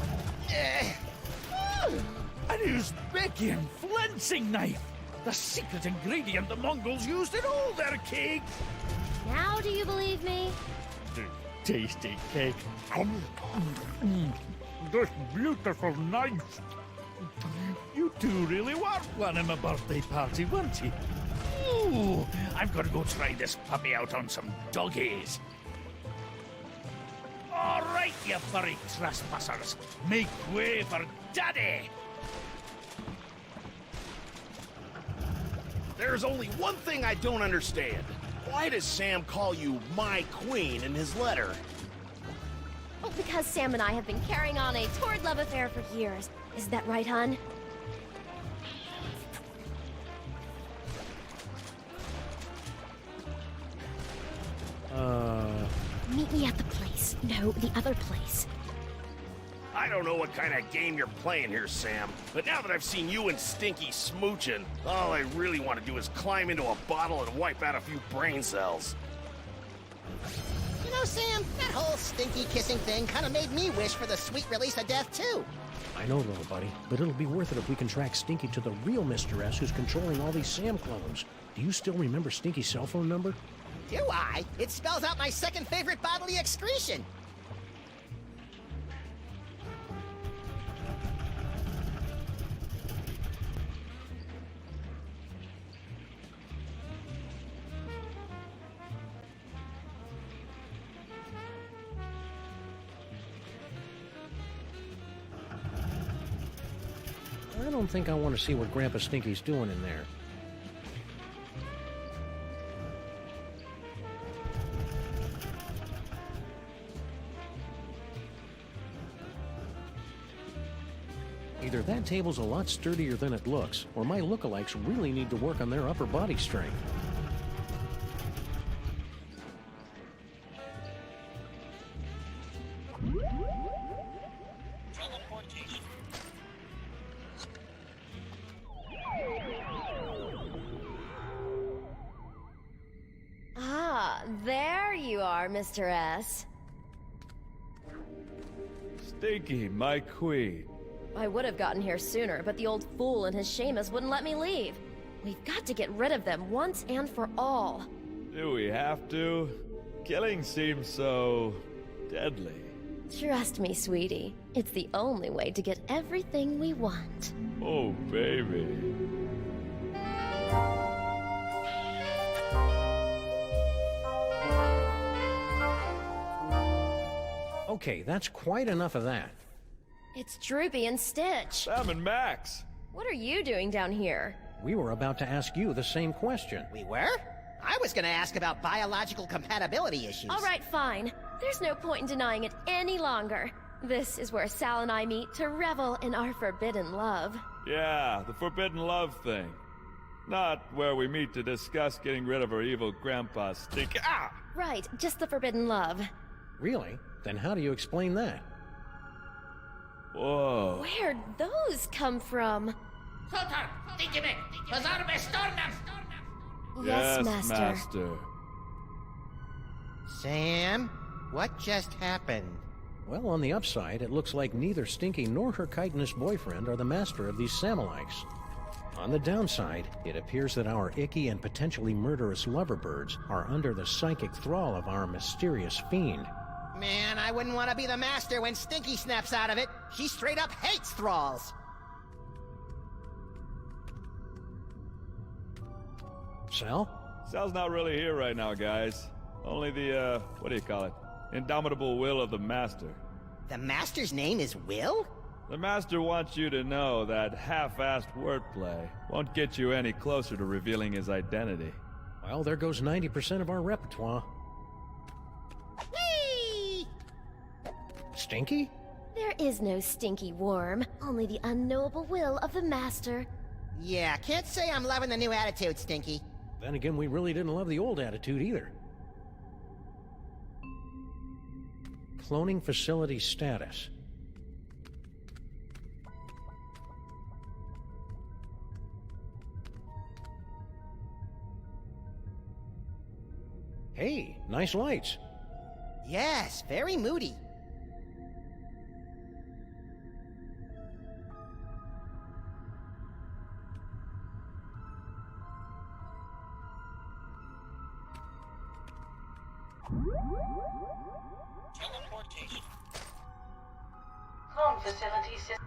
An Uzbekian flensing knife! The secret ingredient the Mongols used in all their cakes! Now do you believe me? Tasty cake. This beautiful knife. You two really were planning my birthday party, weren't you? Ooh, I'm gonna go try this puppy out on some doggies. All right, you furry trespassers. Make way for Daddy. There's only one thing I don't understand. Why does Sam call you my queen in his letter? Oh, because Sam and I have been carrying on a torrid love affair for years. Is that right, hon? Meet me at the place. No, the other place. I don't know what kind of game you're playing here, Sam, but now that I've seen you and Stinky smooching, all I really want to do is climb into a bottle and wipe out a few brain cells. You know, Sam, that whole stinky kissing thing kind of made me wish for the sweet release of death, too. I know, little buddy, but it'll be worth it if we can track Stinky to the real Mr. S who's controlling all these Sam clones. Do you still remember Stinky's cell phone number? Do I? It spells out my second favorite bodily excretion. I don't think I want to see what Grandpa Stinky's doing in there. Either that table's a lot sturdier than it looks, or my lookalikes really need to work on their upper body strength. Ah, there you are, Mr. S. Stinky, my queen. I would have gotten here sooner, but the old fool and his Seamus wouldn't let me leave. We've got to get rid of them once and for all. Do we have to? Killing seems so deadly. Trust me, sweetie. It's the only way to get everything we want. Oh, baby. Okay, that's quite enough of that. It's Droopy and Stitch. Sam and Max. What are you doing down here? We were about to ask you the same question. We were? I was gonna ask about biological compatibility issues. All right, fine. There's no point in denying it any longer. This is where Sal and I meet to revel in our forbidden love. Yeah, the forbidden love thing. Not where we meet to discuss getting rid of our evil grandpa Stinky. Ah! Right, just the forbidden love. Really? Then how do you explain that? Whoa. Where'd those come from? Yes, Master. Sam, what just happened? Well, on the upside, it looks like neither Stinky nor her chitinous boyfriend are the master of these Samalites. On the downside, it appears that our icky and potentially murderous loverbirds are under the psychic thrall of our mysterious fiend. Man, I wouldn't want to be the master when Stinky snaps out of it. She straight up hates thralls. Sal? Sal's not really here right now, guys. Only the, what do you call it? Indomitable will of the Master. The Master's name is Will? The Master wants you to know that half-assed wordplay won't get you any closer to revealing his identity. Well, there goes 90% of our repertoire. Whee! Stinky? There is no stinky worm, only the unknowable will of the Master. Yeah, can't say I'm loving the new attitude, Stinky. Then again, we really didn't love the old attitude either. Cloning facility status. Hey, nice lights. Yes, very moody. Teleportation. Clone facility system.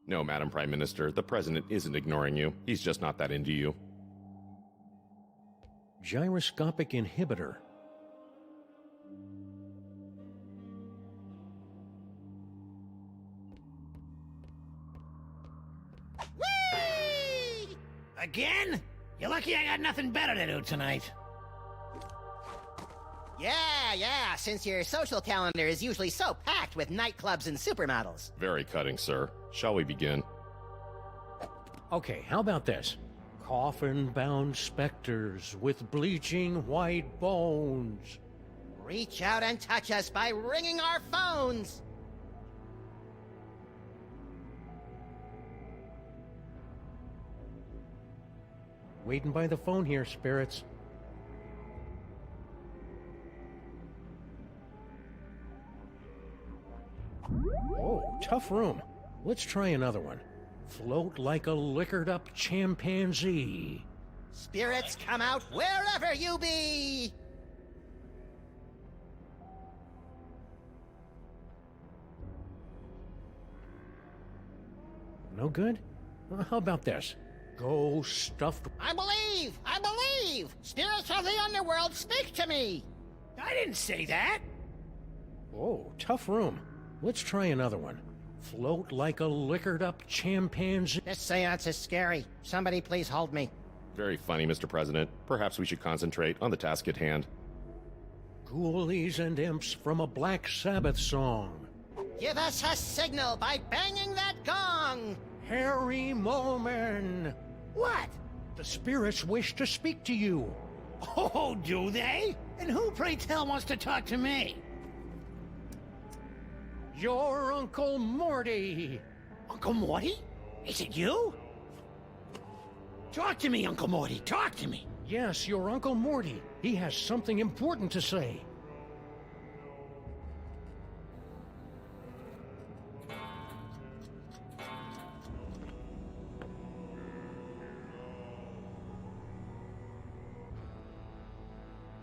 No, Madam Prime Minister, the President isn't ignoring you. He's just not that into you. Gyroscopic inhibitor. Whee! Again? You're lucky I got nothing better to do tonight. Yeah, since your social calendar is usually so packed with nightclubs and supermodels. Very cutting, sir. Shall we begin? Okay, how about this? Coffin-bound specters with bleaching white bones. Reach out and touch us by ringing our phones. Waiting by the phone here, spirits. Oh, tough room. Let's try another one. Float like a liquored-up chimpanzee. Spirits, come out wherever you be! No good? How about this? Go stuffed... I believe! Spirits of the underworld, speak to me! I didn't say that. Oh, tough room. Let's try another one. Float like a liquored-up chimpanzee. This seance is scary. Somebody please hold me. Very funny, Mr. President. Perhaps we should concentrate on the task at hand. Ghoulies and imps from a Black Sabbath song. Give us a signal by banging that gong! Harry Moleman! What? The spirits wish to speak to you. Oh, do they? And who, pray tell, wants to talk to me? Your Uncle Morty! Uncle Morty? Is it you? Talk to me, Uncle Morty. Talk to me. Yes, your Uncle Morty. He has something important to say.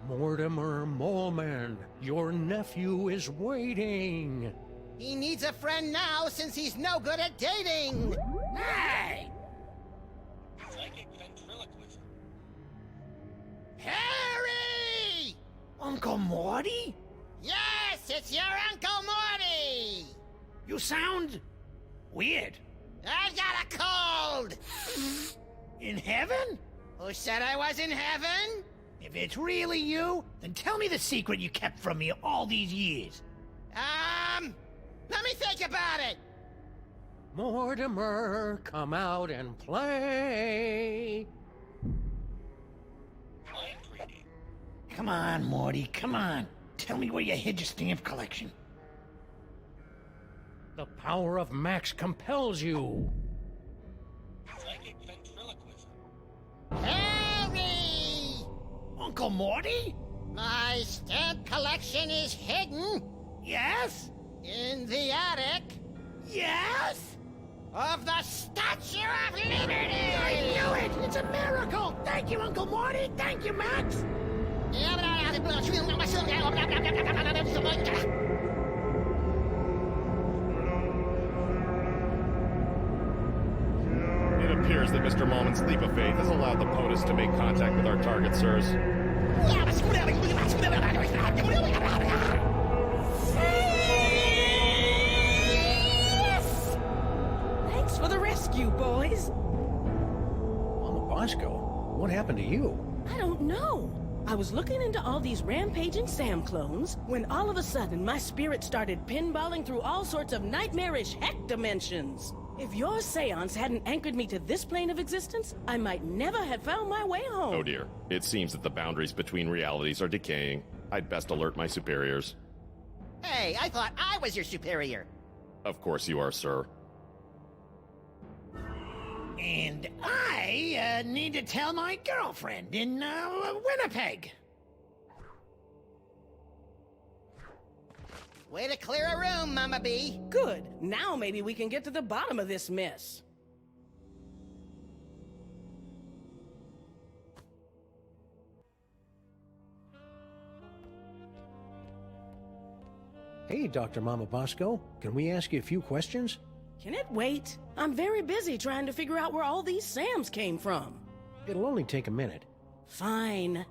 Mortimer Moleman, your nephew is waiting. He needs a friend now since he's no good at dating! Hey! Psychic ventriloquism. Harry! Uncle Morty? Yes, it's your Uncle Morty! You sound weird. I've got a cold! In heaven? Who said I was in heaven? If it's really you, then tell me the secret you kept from me all these years. Let me think about it! Mortimer, come out and play. Mind reading. Come on, Morty, come on. Tell me where you hid your stamp collection. The power of Max compels you. Psychic ventriloquism. Harry! Uncle Morty? My stamp collection is hidden Yes? in the attic Yes? of the Statue of Liberty! I knew it! It's a miracle! Thank you, Uncle Morty! Thank you, Max! It appears that Mr. Moleman's leap of faith has allowed the POTUS to make contact with our target, sirs. Thanks for the rescue, boys. Mama Bosco, what happened to you? I don't know. I was looking into all these rampaging Sam clones when all of a sudden my spirit started pinballing through all sorts of nightmarish heck dimensions. If your seance hadn't anchored me to this plane of existence, I might never have found my way home. Oh dear. It seems that the boundaries between realities are decaying. I'd best alert my superiors. Hey, I thought I was your superior. Of course you are, sir. And I need to tell my girlfriend in Winnipeg. Way to clear a room, Mama B. Good. Now maybe we can get to the bottom of this mess. Hey, Dr. Mama Bosco, can we ask you a few questions? Can it wait? I'm very busy trying to figure out where all these Sams came from. It'll only take a minute. Fine.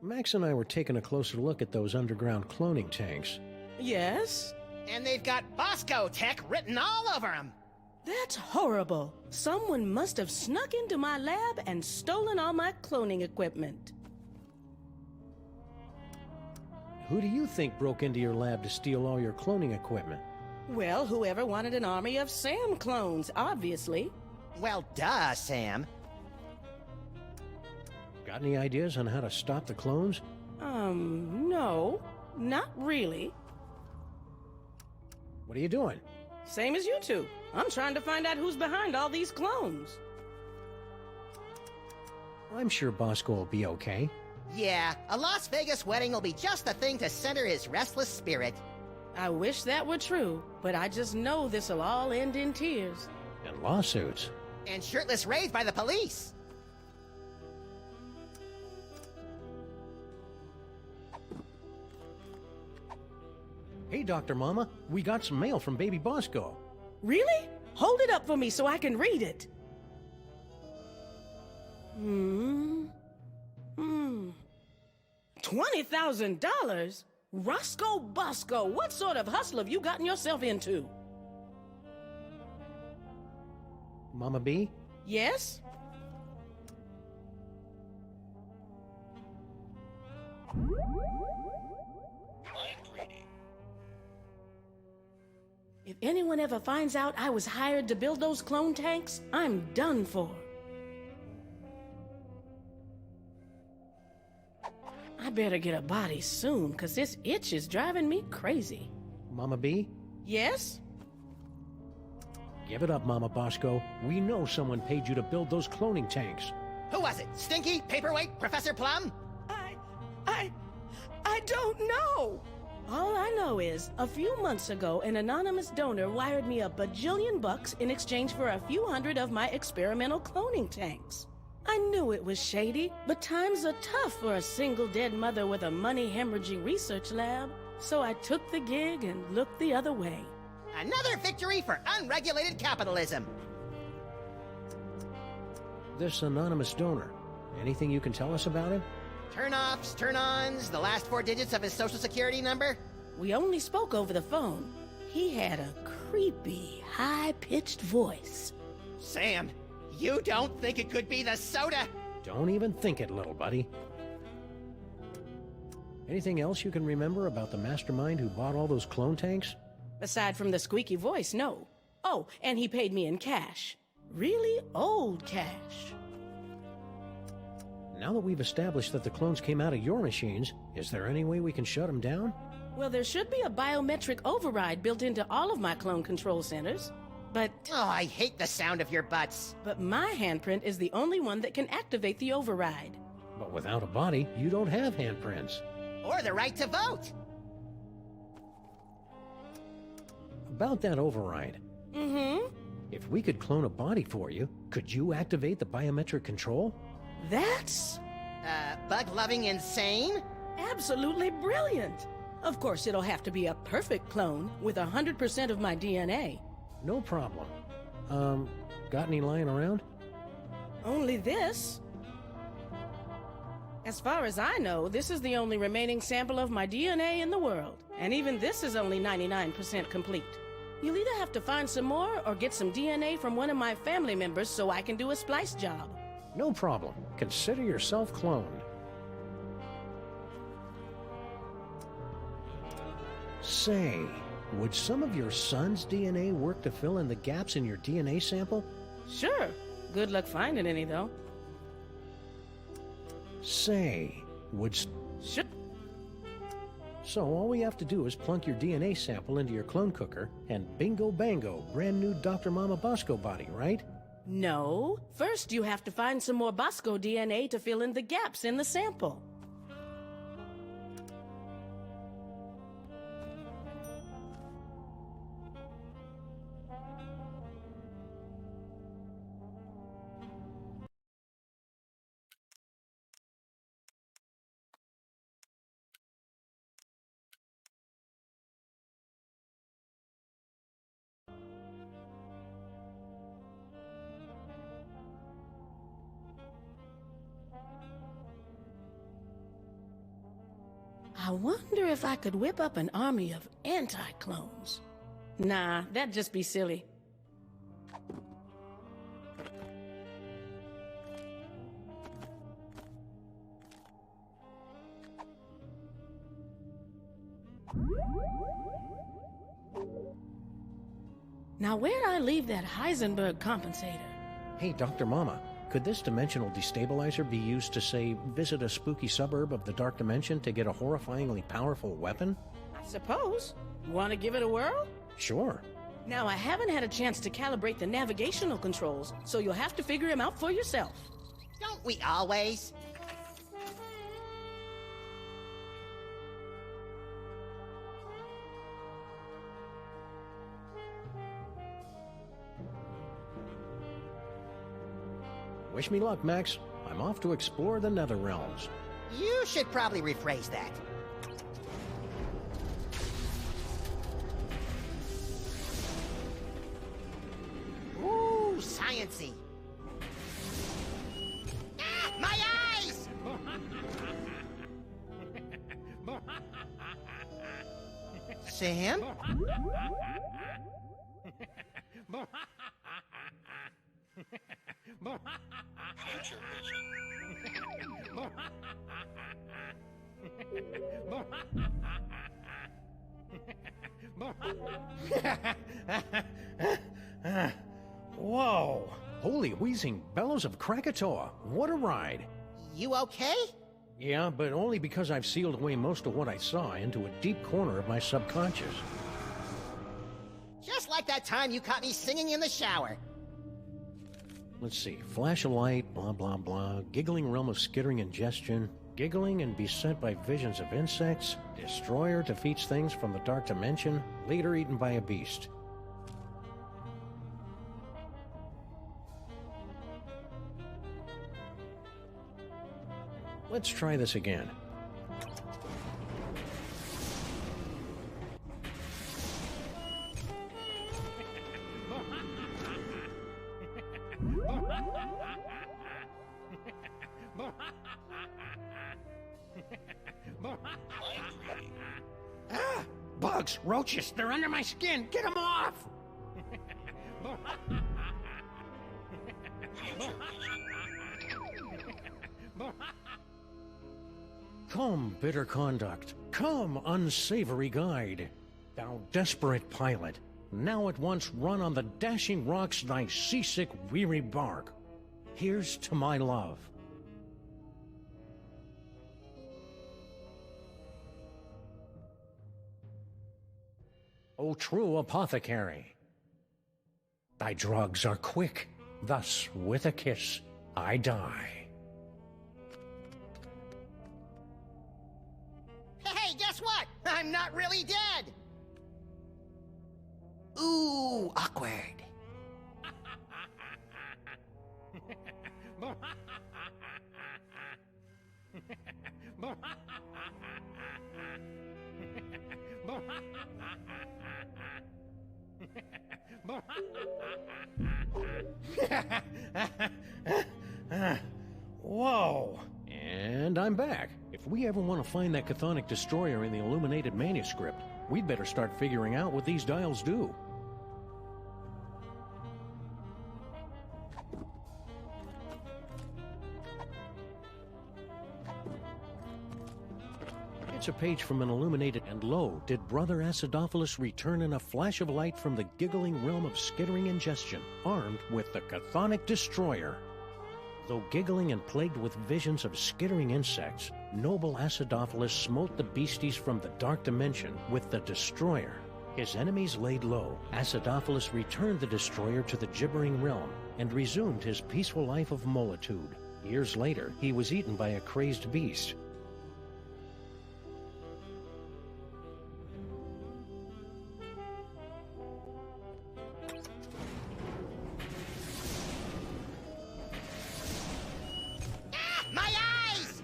Max and I were taking a closer look at those underground cloning tanks. Yes? And they've got Bosco Tech written all over them. That's horrible. Someone must have snuck into my lab and stolen all my cloning equipment. Who do you think broke into your lab to steal all your cloning equipment? Well, whoever wanted an army of Sam clones, obviously. Well, duh, Sam. Got any ideas on how to stop the clones? No. Not really. What are you doing? Same as you two. I'm trying to find out who's behind all these clones. I'm sure Bosco will be okay. Yeah, a Las Vegas wedding will be just the thing to center his restless spirit. I wish that were true, but I just know this'll all end in tears. And lawsuits. And shirtless raids by the police. Hey, Dr. Mama, we got some mail from Baby Bosco. Really? Hold it up for me so I can read it. $20,000? Roscoe Bosco, what sort of hustle have you gotten yourself into? Mama B? Yes? If anyone ever finds out I was hired to build those clone tanks, I'm done for. I better get a body soon, because this itch is driving me crazy. Mama B? Yes? Give it up, Mama Bosco. We know someone paid you to build those cloning tanks. Who was it? Stinky? Paperweight? Professor Plum? I don't know! All I know is, a few months ago, an anonymous donor wired me $1 bajillion in exchange for a few hundred of my experimental cloning tanks. I knew it was shady, but times are tough for a single dead mother with a money-hemorrhaging research lab. So I took the gig and looked the other way. Another victory for unregulated capitalism. This anonymous donor, anything you can tell us about him? Turn-offs, turn-ons, the last 4 digits of his social security number? We only spoke over the phone. He had a creepy, high-pitched voice. Sam, you don't think it could be the soda? Don't even think it, little buddy. Anything else you can remember about the mastermind who bought all those clone tanks? Aside from the squeaky voice, no. Oh, and he paid me in cash. Really old cash. Now that we've established that the clones came out of your machines, is there any way we can shut them down? Well, there should be a biometric override built into all of my clone control centers. But... Oh, I hate the sound of your butts. But my handprint is the only one that can activate the override. But without a body, you don't have handprints. Or the right to vote. About that override. If we could clone a body for you, could you activate the biometric control? That's... bug-loving insane? Absolutely brilliant. Of course, it'll have to be a perfect clone with 100% of my DNA. No problem. Got any lying around? Only this. As far as I know, this is the only remaining sample of my DNA in the world. And even this is only 99% complete. You'll either have to find some more or get some DNA from one of my family members so I can do a splice job. No problem. Consider yourself cloned. Say, would some of your son's DNA work to fill in the gaps in your DNA sample? Sure. Good luck finding any, though. Say, would... Sure. So all we have to do is plunk your DNA sample into your clone cooker, and bingo bango, brand new Dr. Mama Bosco body, right? No. First, you have to find some more Bosco DNA to fill in the gaps in the sample. I wonder if I could whip up an army of anti-clones. Nah, that'd just be silly. Now, where'd I leave that Heisenberg compensator? Hey, Dr. Mama, could this dimensional destabilizer be used to, say, visit a spooky suburb of the Dark Dimension to get a horrifyingly powerful weapon? I suppose. Want to give it a whirl? Sure. Now, I haven't had a chance to calibrate the navigational controls, so you'll have to figure them out for yourself. Don't we always? Wish me luck, Max. I'm off to explore the Nether Realms. You should probably rephrase that. Ooh, science-y. Ah, my eyes! Sam? Future vision. Whoa! Holy wheezing bellows of Krakatoa! What a ride! You okay? Yeah, but only because I've sealed away most of what I saw into a deep corner of my subconscious. Just like that time you caught me singing in the shower. Let's see. Flash of light, blah blah blah, giggling realm of skittering ingestion, giggling and beset by visions of insects, destroyer defeats things from the dark dimension, later eaten by a beast. Let's try this again. Ah! Bugs, roaches, they're under my skin. Get them off! Come, bitter conduct. Come, unsavory guide. Thou desperate pilot, now at once run on the dashing rocks thy seasick, weary bark. Here's to my love. O true apothecary, thy drugs are quick, thus with a kiss I die. Hey, guess what? I'm not really dead! Ooh, awkward. Whoa! And I'm back. If we ever want to find that chthonic destroyer in the illuminated manuscript, we'd better start figuring out what these dials do. It's a page from an illuminated, and lo, did Brother Acidophilus return in a flash of light from the giggling realm of skittering ingestion, armed with the chthonic destroyer. Though giggling and plagued with visions of skittering insects, noble Acidophilus smote the beasties from the dark dimension with the destroyer. His enemies laid low. Acidophilus returned the destroyer to the gibbering realm and resumed his peaceful life of molitude. Years later, he was eaten by a crazed beast. My eyes!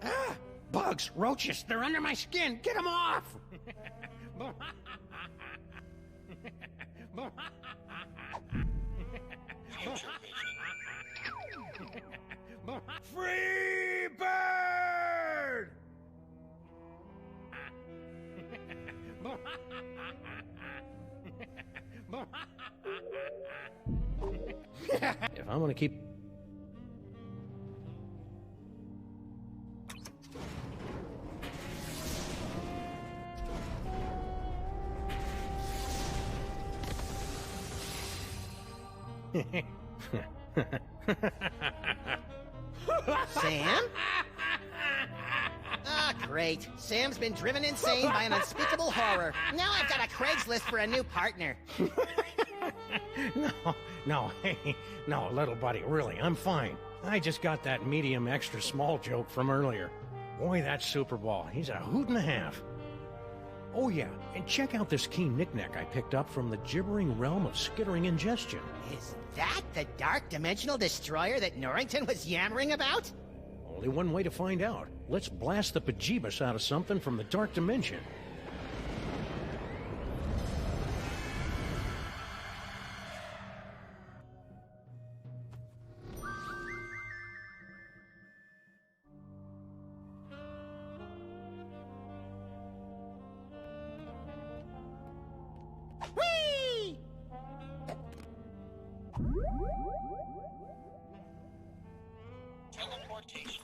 Ah! Bugs, roaches, they're under my skin. Get them off! Future vision. Free bird! If I'm gonna keep... Sam? Ah, great. Sam's been driven insane by an unspeakable horror. Now I've got a Craigslist for a new partner. No, little buddy, really, I'm fine. I just got that medium extra small joke from earlier. Boy, that Super Ball, he's a hoot and a half. Oh yeah, and check out this key knickknack I picked up from the gibbering realm of skittering ingestion. Is that the dark dimensional destroyer that Norrington was yammering about? Only one way to find out. Let's blast the bejeebus out of something from the dark dimension. Whee! Teleportation.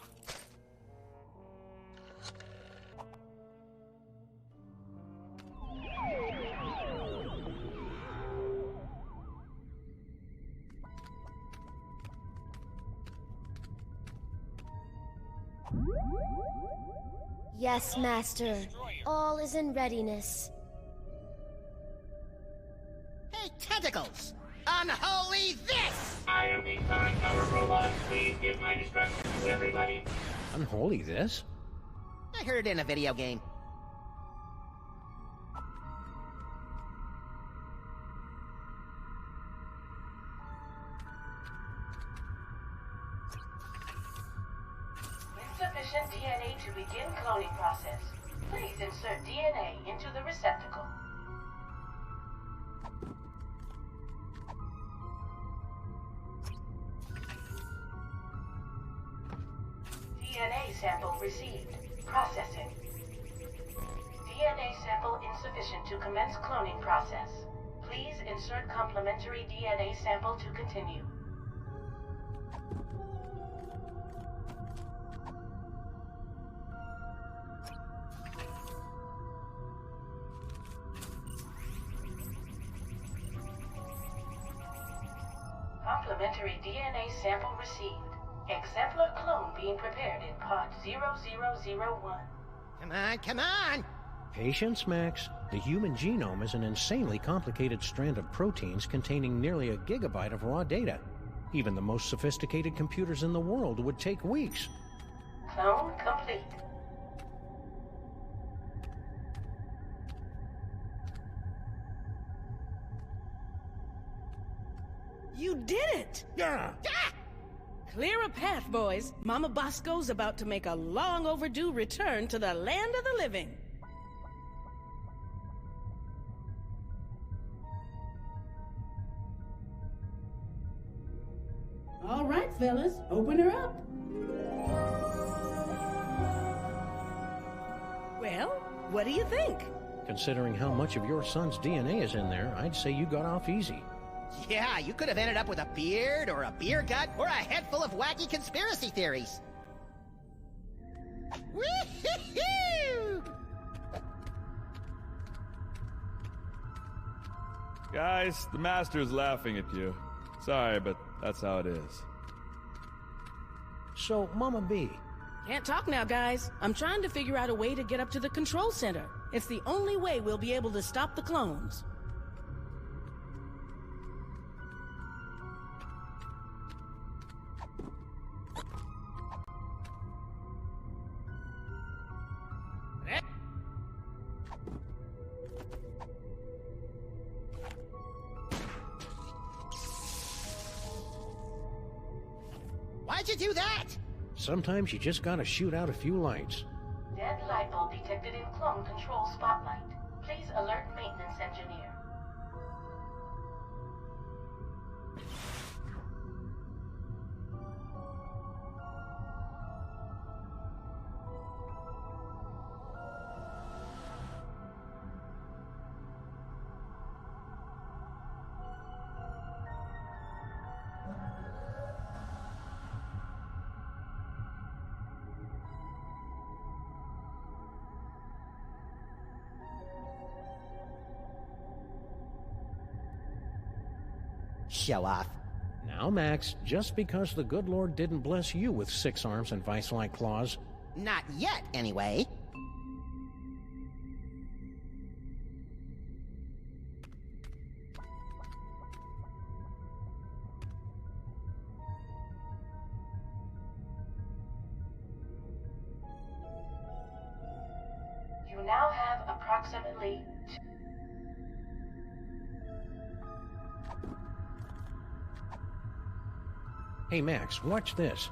Yes, Master. All is in readiness. Hey, tentacles! Unholy this! I am the current cover robot. Please give my instructions to everybody. Unholy this? I heard it in a video game. Insufficient DNA to begin cloning process. Please insert DNA into the receptacle. DNA sample received. Processing. DNA sample insufficient to commence cloning process. Please insert complementary DNA sample to continue. Complementary DNA sample received. Exemplar clone being prepared in part 0001. Come on, come on! Patience, Max. The human genome is an insanely complicated strand of proteins containing nearly a gigabyte of raw data. Even the most sophisticated computers in the world would take weeks. Clone complete. You did it! Yeah! Clear a path, boys. Mama Bosco's about to make a long overdue return to the land of the living. All right, fellas, open her up. Well, what do you think? Considering how much of your son's DNA is in there, I'd say you got off easy. Yeah, you could have ended up with a beard, or a beer gut, or a head full of wacky conspiracy theories. Woo-hoo-hoo! Guys, the Master's laughing at you. Sorry, but that's how it is. So, Mama B. Can't talk now, guys. I'm trying to figure out a way to get up to the control center. It's the only way we'll be able to stop the clones. Why'd you do that? Sometimes you just gotta shoot out a few lights. Dead light bulb detected in clone control spotlight. Please alert maintenance engineer. show off. Now, Max, just because the good Lord didn't bless you with 6 arms and vice-like claws. Not yet, anyway. You now have approximately Hey, Max, watch this.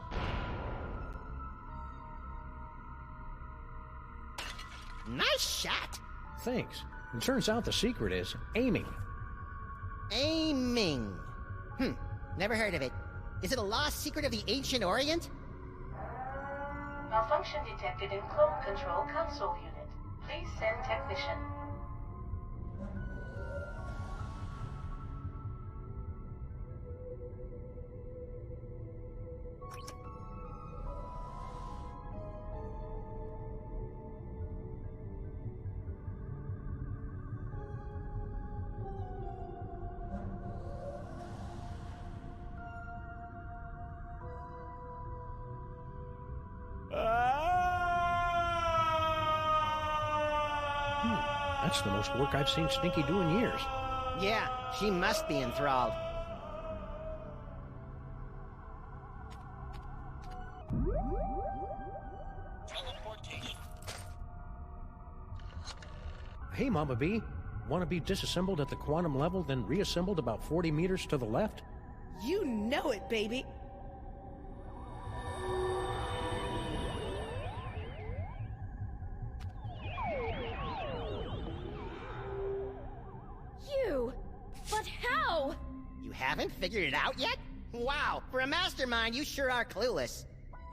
Nice shot! Thanks. It turns out the secret is aiming. Aiming. Never heard of it. Is it a lost secret of the ancient Orient? malfunction detected in clone control console unit. Please send technician. That's the most work I've seen Stinky do in years. Yeah, she must be enthralled. Hey, Mama B. Want to be disassembled at the quantum level, then reassembled about 40 meters to the left? You know it, baby. You! But how? You haven't figured it out yet? Wow, for a mastermind, you sure are clueless.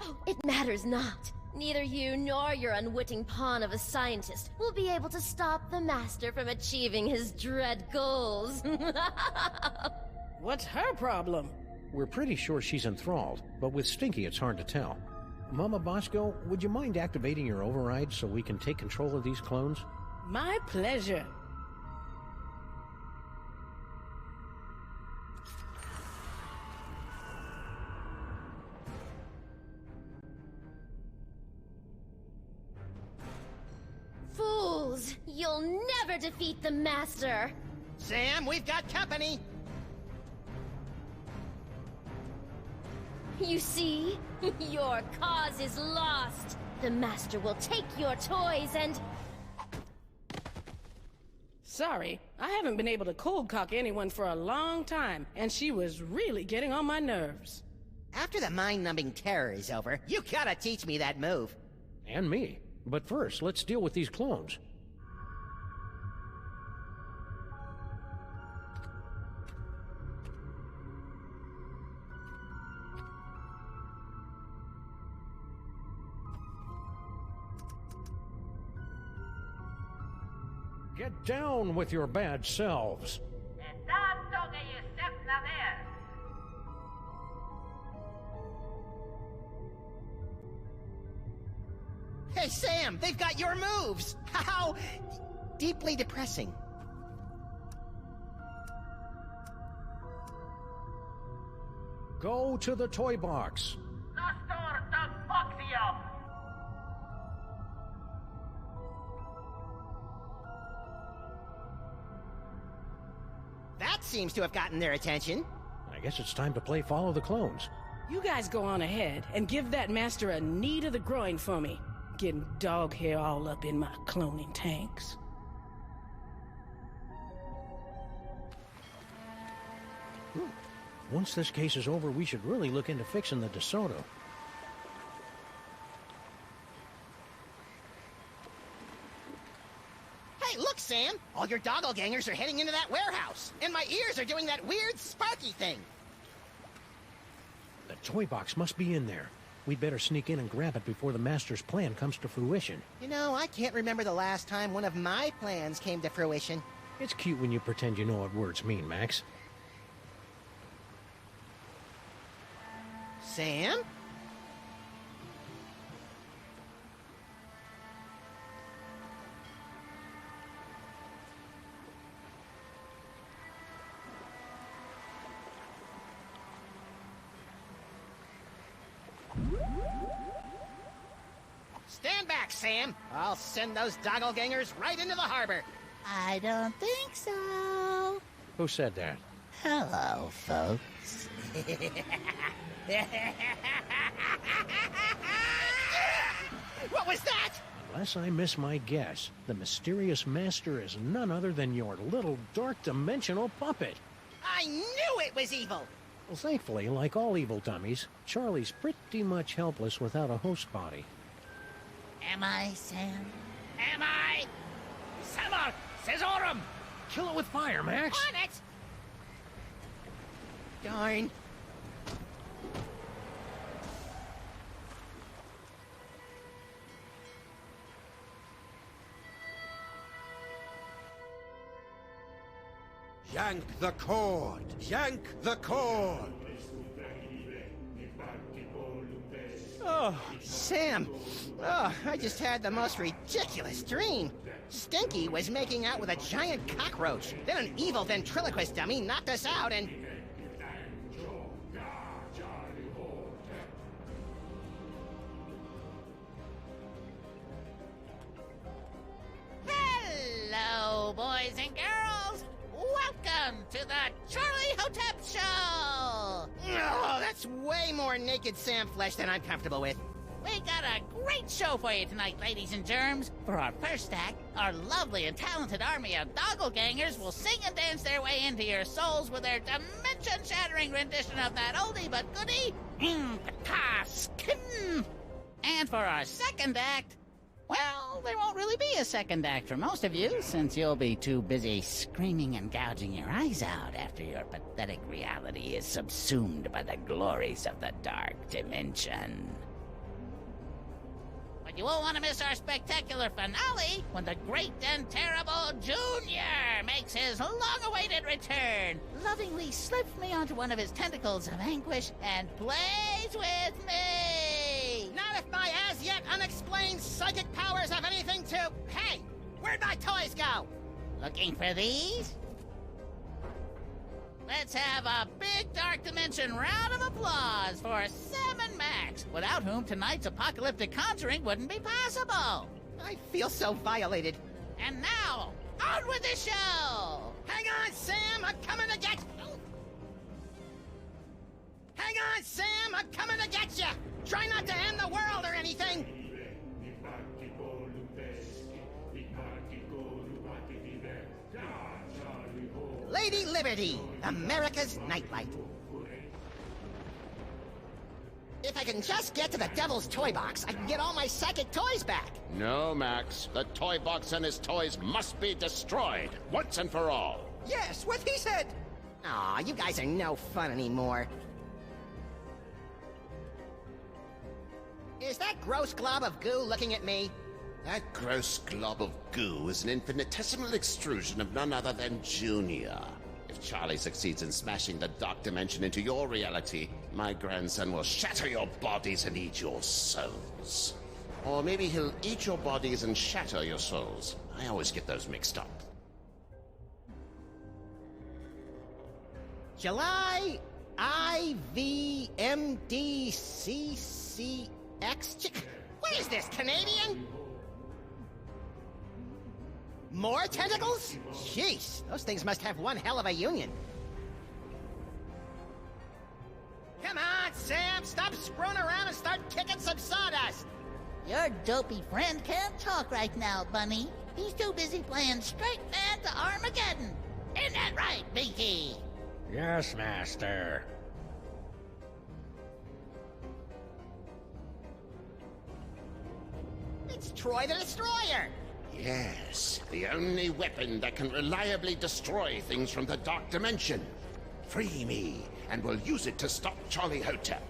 Oh, it matters not. Neither you nor your unwitting pawn of a scientist will be able to stop the Master from achieving his dread goals. What's her problem? We're pretty sure she's enthralled, but with Stinky it's hard to tell. Mama Bosco, would you mind activating your override so we can take control of these clones? My pleasure. Fools! You'll never defeat the Master! Sam, we've got company! You see? Your cause is lost! The Master will take your toys and... Sorry, I haven't been able to cold cock anyone for a long time, and she was really getting on my nerves. After the mind-numbing terror is over, you gotta teach me that move. And me. But first, let's deal with these clones. Get down with your bad selves. Hey, Sam, they've got your moves! How deeply depressing. Go to the toy box. That seems to have gotten their attention. I guess it's time to play Follow the Clones. You guys go on ahead and give that master a knee to the groin for me. Getting dog hair all up in my cloning tanks. Once this case is over, we should really look into fixing the DeSoto. Hey, look, Sam! All your doppelgangers are heading into that warehouse, and my ears are doing that weird sparky thing. The toy box must be in there. We'd better sneak in and grab it before the Master's plan comes to fruition. You know, I can't remember the last time one of my plans came to fruition. It's cute when you pretend you know what words mean, Max. Sam? Stand back, Sam. I'll send those doppelgangers right into the harbor. I don't think so. Who said that? Hello, folks. What was that? Unless I miss my guess, the mysterious master is none other than your little dark dimensional puppet. I knew it was evil. Well, thankfully, like all evil dummies, Charlie's pretty much helpless without a host body. Am I, Sam? Am I? Samar! Caesarum! Kill it with fire, Max! On it! Darn. Yank the cord! Yank the cord! Oh, Sam. Oh, I just had the most ridiculous dream. Stinky was making out with a giant cockroach. Then an evil ventriloquist dummy knocked us out and... Hello, boys and girls. Welcome to the Charlie Hotep Show. Oh, that's way more naked Sam flesh than I'm comfortable with. We got a great show for you tonight, ladies and germs. For our first act, our lovely and talented army of doppelgangers will sing and dance their way into your souls with their dimension-shattering rendition of that oldie but goodie, Skin. And for our second act, well, there won't really be a second act for most of you, since you'll be too busy screaming and gouging your eyes out after your pathetic reality is subsumed by the glories of the dark dimension. But you won't want to miss our spectacular finale when the great and terrible Junior makes his long-awaited return, lovingly slips me onto one of his tentacles of anguish and plays with me! Not if my as-yet unexplained psychic powers have anything to... Hey, where'd my toys go? Looking for these? Let's have a big Dark Dimension round of applause for Sam and Max, without whom tonight's apocalyptic conjuring wouldn't be possible. I feel so violated. And now, on with the show! Hang on, Sam, I'm coming to get... Hang on, Sam, I'm coming to get you! Try not to end the world or anything! Lady Liberty, America's nightlight. If I can just get to the Devil's Toy Box, I can get all my psychic toys back. No, Max. The toy box and his toys must be destroyed, once and for all. Yes, what he said! Aw, you guys are no fun anymore. Is that gross glob of goo looking at me? That gross glob of goo is an infinitesimal extrusion of none other than Junior. If Charlie succeeds in smashing the dark dimension into your reality, my grandson will shatter your bodies and eat your souls. Or maybe he'll eat your bodies and shatter your souls. I always get those mixed up. July IVMDCCX. What is this, Canadian? More tentacles? Jeez, those things must have one hell of a union. Come on, Sam, stop screwing around and start kicking some sawdust. Your dopey friend can't talk right now, Bunny. He's too busy playing straight man to Armageddon. Isn't that right, Binky? Yes, Master. It's Troy the Destroyer. Yes, the only weapon that can reliably destroy things from the dark dimension. Free me, and we'll use it to stop Charlie Hotep.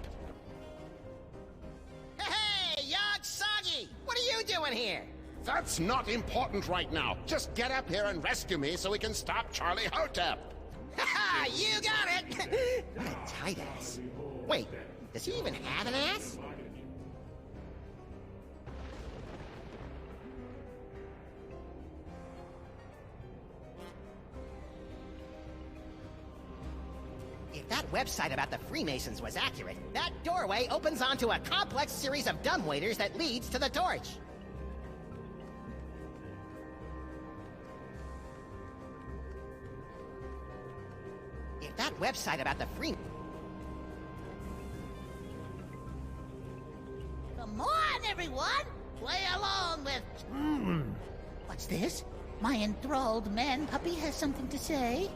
Hey, Yog Soggy! What are you doing here? That's not important right now. Just get up here and rescue me so we can stop Charlie Hotep. Ha! You got it! What a tight ass. Wait, does he even have an ass? If that website about the Freemasons was accurate, that doorway opens onto a complex series of dumbwaiters that leads to the torch. If that website about the Come on, everyone! Play along with... What's this? My enthralled man puppy has something to say.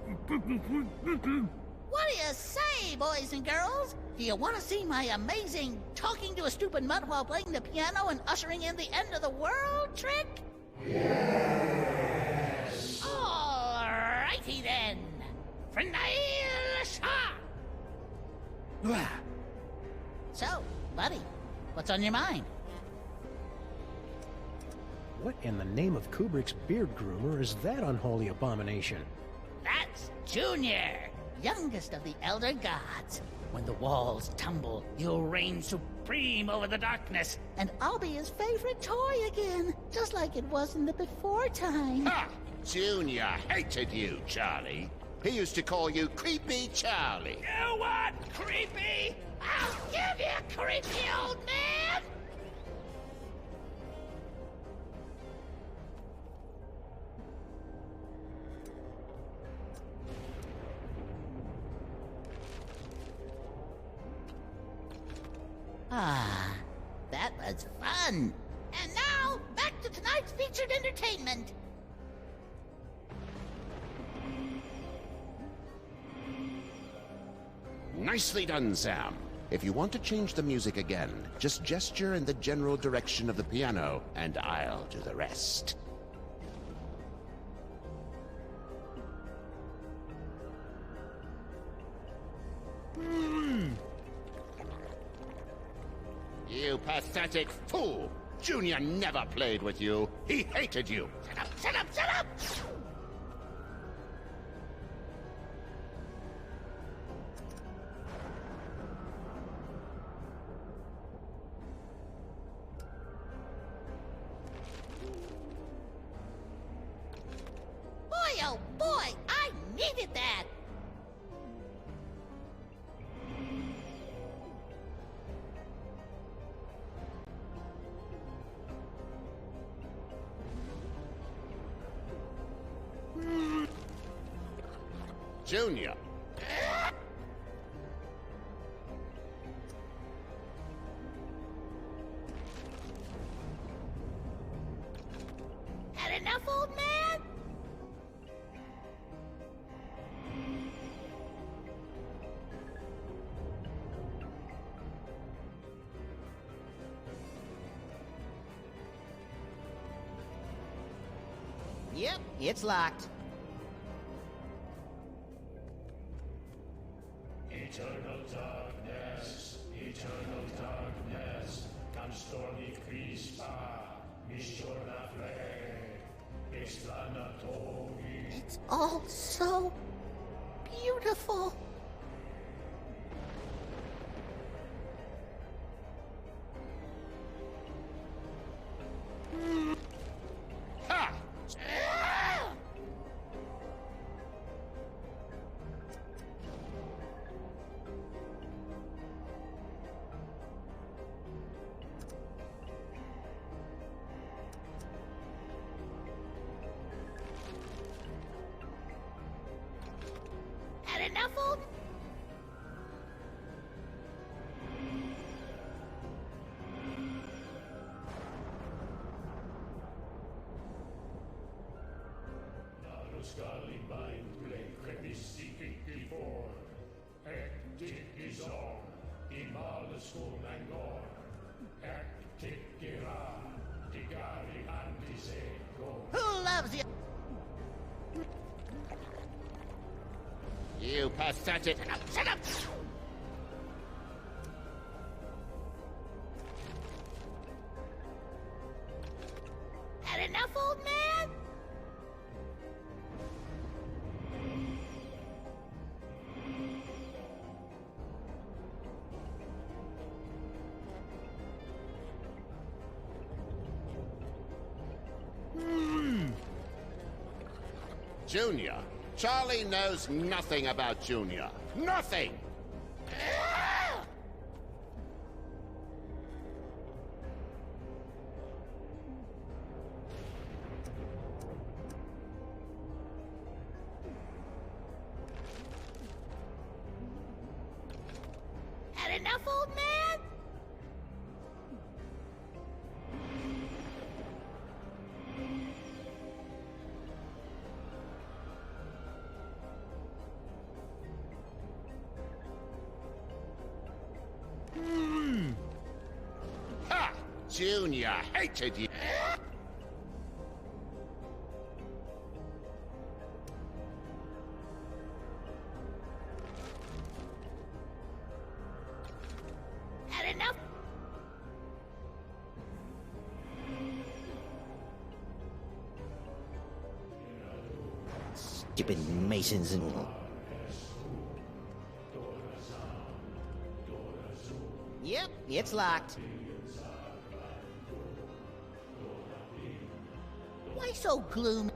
What do you say, boys and girls? Do you want to see my amazing talking to a stupid mutt while playing the piano and ushering in the end of the world trick? Yes! Alrighty then. So, buddy, what's on your mind? What in the name of Kubrick's beard groomer is that unholy abomination? That's Junior, youngest of the Elder Gods. When the walls tumble, you'll reign supreme over the darkness, and I'll be his favorite toy again, just like it was in the before time. Ha! Junior hated you, Charlie. He used to call you Creepy Charlie. You what? Creepy? I'll give you, creepy old man! Ah, that was fun. And now, back to tonight's featured entertainment. Nicely done, Sam. If you want to change the music again, just gesture in the general direction of the piano, and I'll do the rest. You pathetic fool! Junior never played with you. He hated you. Shut up, shut up, shut up! Boy, oh boy, I needed that! Junior. Had enough, old man? Yep, it's locked. Eternal darkness, canstoni crispa, misciona fre, esplanatori. It's all so beautiful. Ha! Had enough, old... Naruscali mind play crepisci before. Hectic is on, imalus mangor. Hectic gira, digari antisego. Who loves you? You pathetic... Shut up, shut up! Had enough, old man? Junior, Charlie knows nothing about Junior. Nothing! Had enough, old man? Ha! Junior hated you. Had enough? Stupid Masons and... Yep, it's locked. Why so gloomy?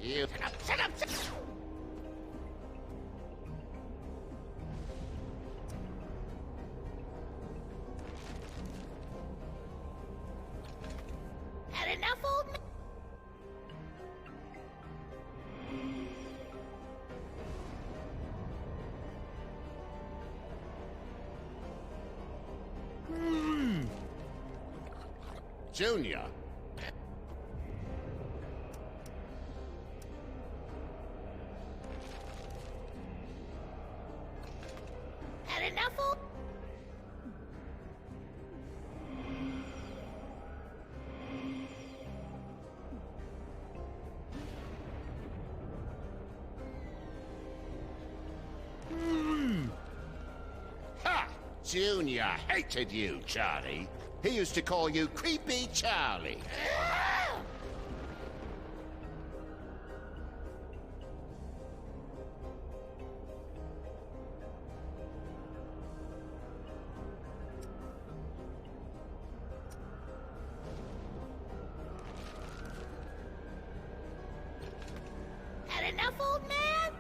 You... Shut up! Had enough, old man? Junior. Had enough, old... Ha! Junior hated you, Charlie. He used to call you Creepy Charlie. Had enough, old man?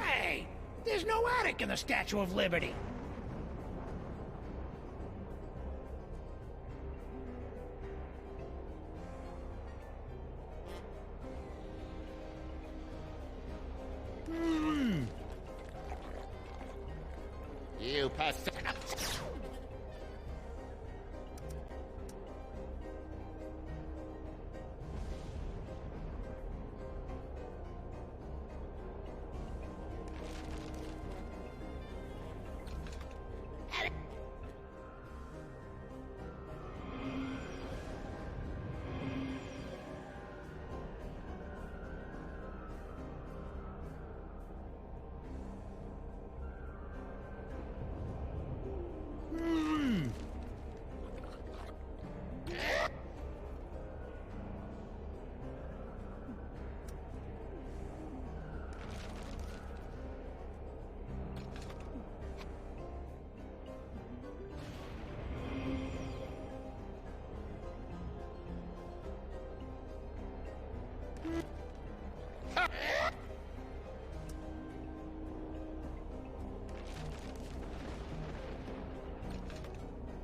Hey, there's no attic in the Statue of Liberty. You pathetic...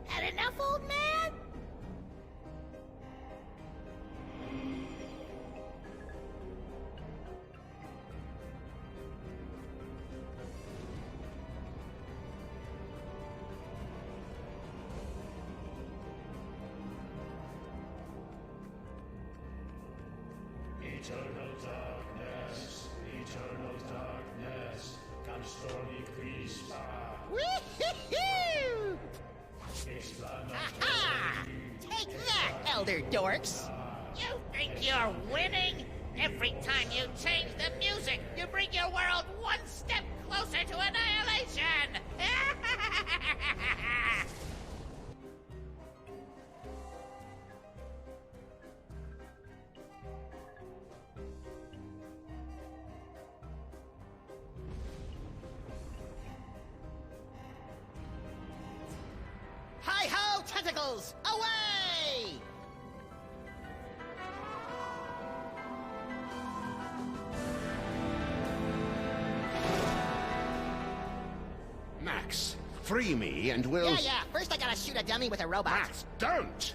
Had enough, old man? Eternal darkness, come stormy crispa. Woo-hoo-hoo! Aha! Take that, elder dorks! You think you're winning? Every time you change the music, you bring your world one step closer to annihilation! tentacles! Away! Max, free me and we'll... Yeah. First I gotta shoot a dummy with a robot. Max, don't!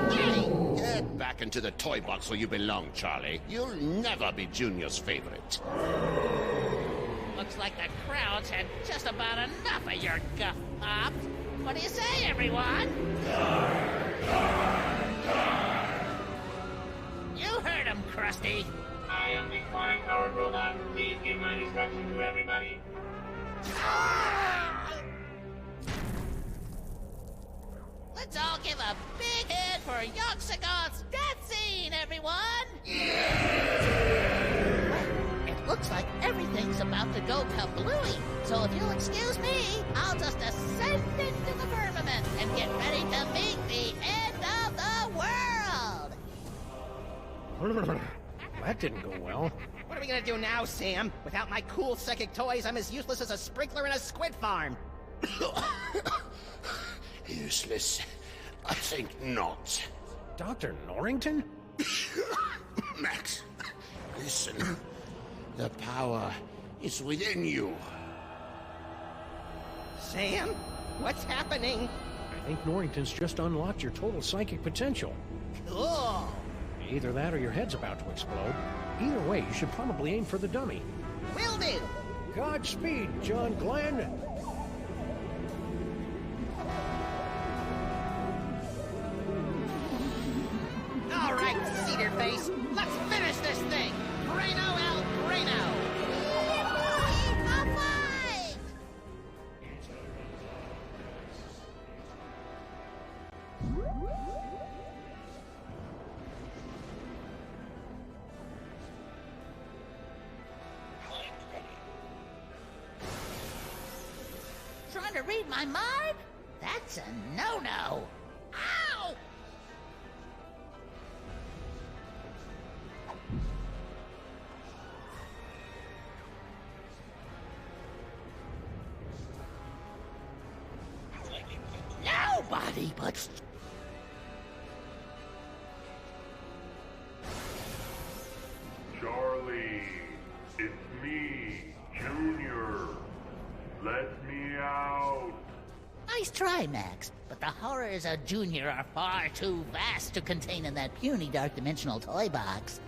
Hey! Get back into the toy box where you belong, Charlie. You'll never be Junior's favorite. Looks like the crowd's had just about enough of your guff pops. What do you say, everyone? You heard him, Krusty. I am the flying-powered robot. Please give my instruction to everybody. Let's all give a big hand for Yoxagoth's death scene, everyone! It looks like everything's about to go kablooey, so if you'll excuse me, I'll just ascend into the firmament and get ready to meet the end of the world! That didn't go well. What are we gonna do now, Sam? Without my cool psychic toys, I'm as useless as a sprinkler in a squid farm. Useless? I think not. Dr. Norrington? Max, listen. The power is within you. Sam? What's happening? I think Norrington's just unlocked your total psychic potential. Cool. Either that or your head's about to explode. Either way, you should probably aim for the dummy. Will do. Godspeed, John Glenn. All right, Cedar Face, let's finish this thing. Braino El Braino. Trying to read my mind? That's a no-no. Ow! Nobody but... Charlie, it's me, Junior. Let me out. Nice try, Max, but the horrors of Junior are far too vast to contain in that puny dark dimensional toy box.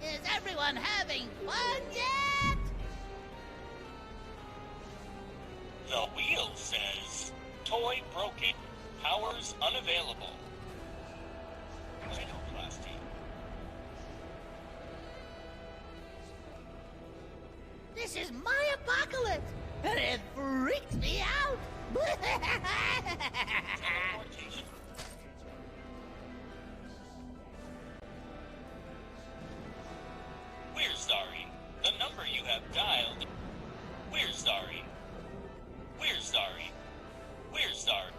Is everyone having fun yet? The wheel says, toy broken, powers unavailable. I know, Plasty. This is my apocalypse, and it freaks me out. We're sorry. The number you have dialed. We're sorry. We're sorry. We're sorry.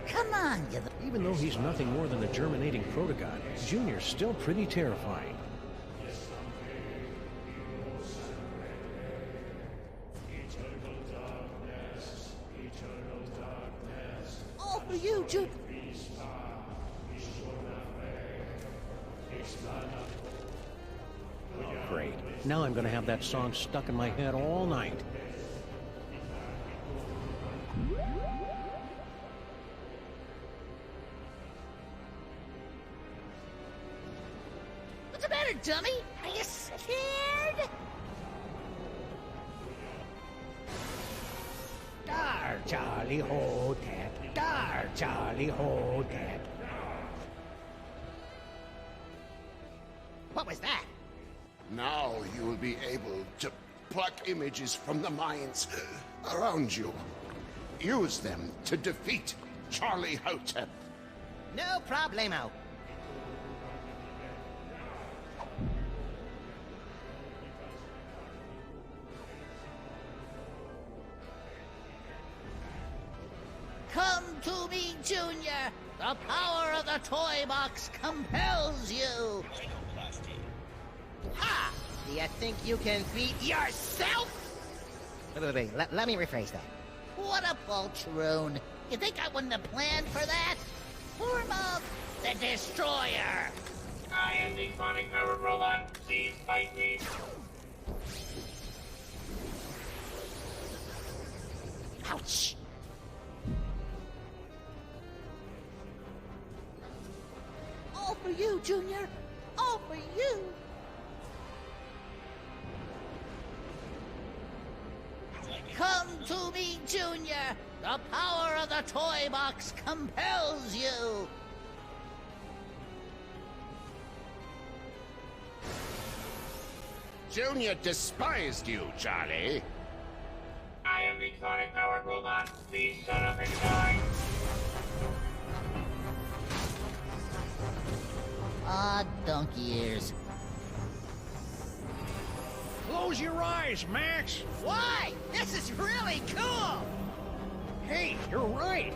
Come on, you... Even though he's nothing more than a germinating protogod, Junior's still pretty terrifying. All for you, Jude. Oh, great. Now I'm gonna have that song stuck in my head all night. What's the matter, dummy? Are you scared? Dar, Charlie, hold that. Dar, Charlie, hold that. What was that? Now you will be able to pluck images from the minds around you. Use them to defeat Charlie Hotep. No problemo. Come to me, Junior! The power of the toy box compels you! Ha! Do you think you can beat yourself? Wait, let me rephrase that. What a poltroon! You think I wouldn't have planned for that? Form of the Destroyer! I am the sonic-powered robot. Please fight me. Ouch! All for you, Junior! All for you! Come to me, Junior! The power of the toy box compels you! Junior despised you, Charlie. I am the sonic-powered robot. Please shut up and die. Ah, donkey ears. Close your eyes, Max! Why? This is really cool! Hey, you're right!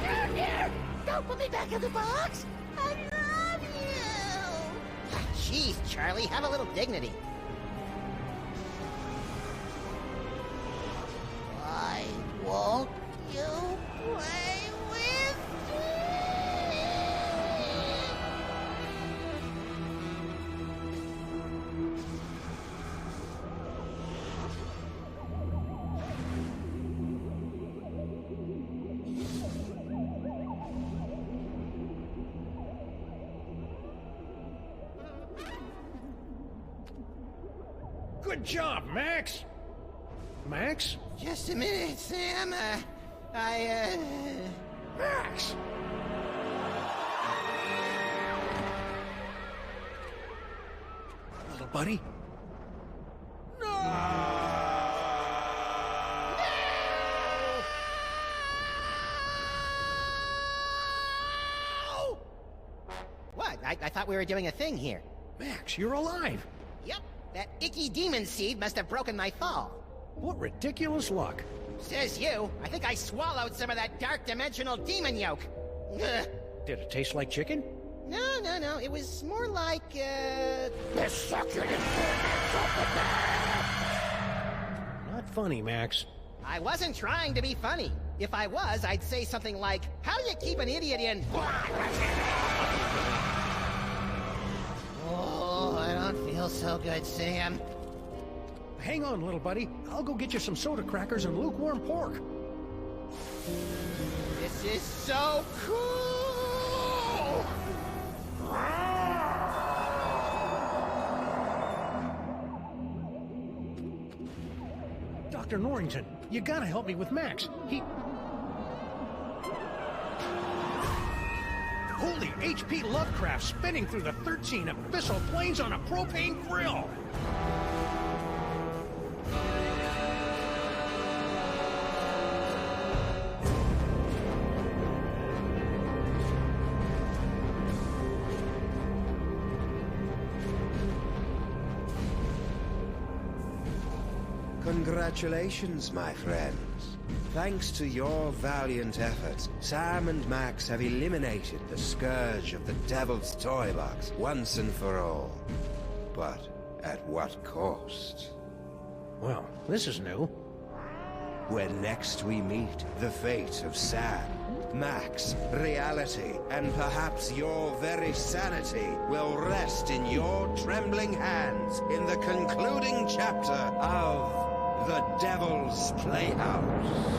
Junior! Don't put me back in the box! I love you! Jeez, Charlie, have a little dignity. Why won't you play with me? Good job, Max! Max? Just a minute, Sam. Max! Little buddy? What? I thought we were doing a thing here. Max, you're alive! Yep, that icky demon seed must have broken my fall. What ridiculous luck. Says you. I think I swallowed some of that dark dimensional demon yolk. Ugh. Did it taste like chicken? No. It was more like, The succulent Not funny, Max. I wasn't trying to be funny. If I was, I'd say something like, how do you keep an idiot in... Oh, I don't feel so good, Sam. Hang on, little buddy. I'll go get you some soda crackers and lukewarm pork. This is so cool! Dr. Norrington, you gotta help me with Max. Holy H.P. Lovecraft spinning through the 13 abyssal planes on a propane grill! Congratulations, my friends. Thanks to your valiant efforts, Sam and Max have eliminated the scourge of the Devil's Toy Box once and for all. But at what cost? Well, this is new. When next we meet, the fate of Sam, Max, reality, and perhaps your very sanity will rest in your trembling hands in the concluding chapter of The Devil's Playhouse.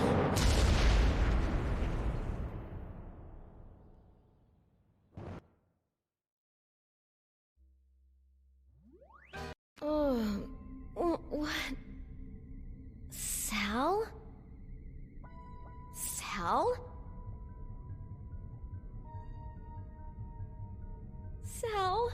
What? Sal? Sal? Sal?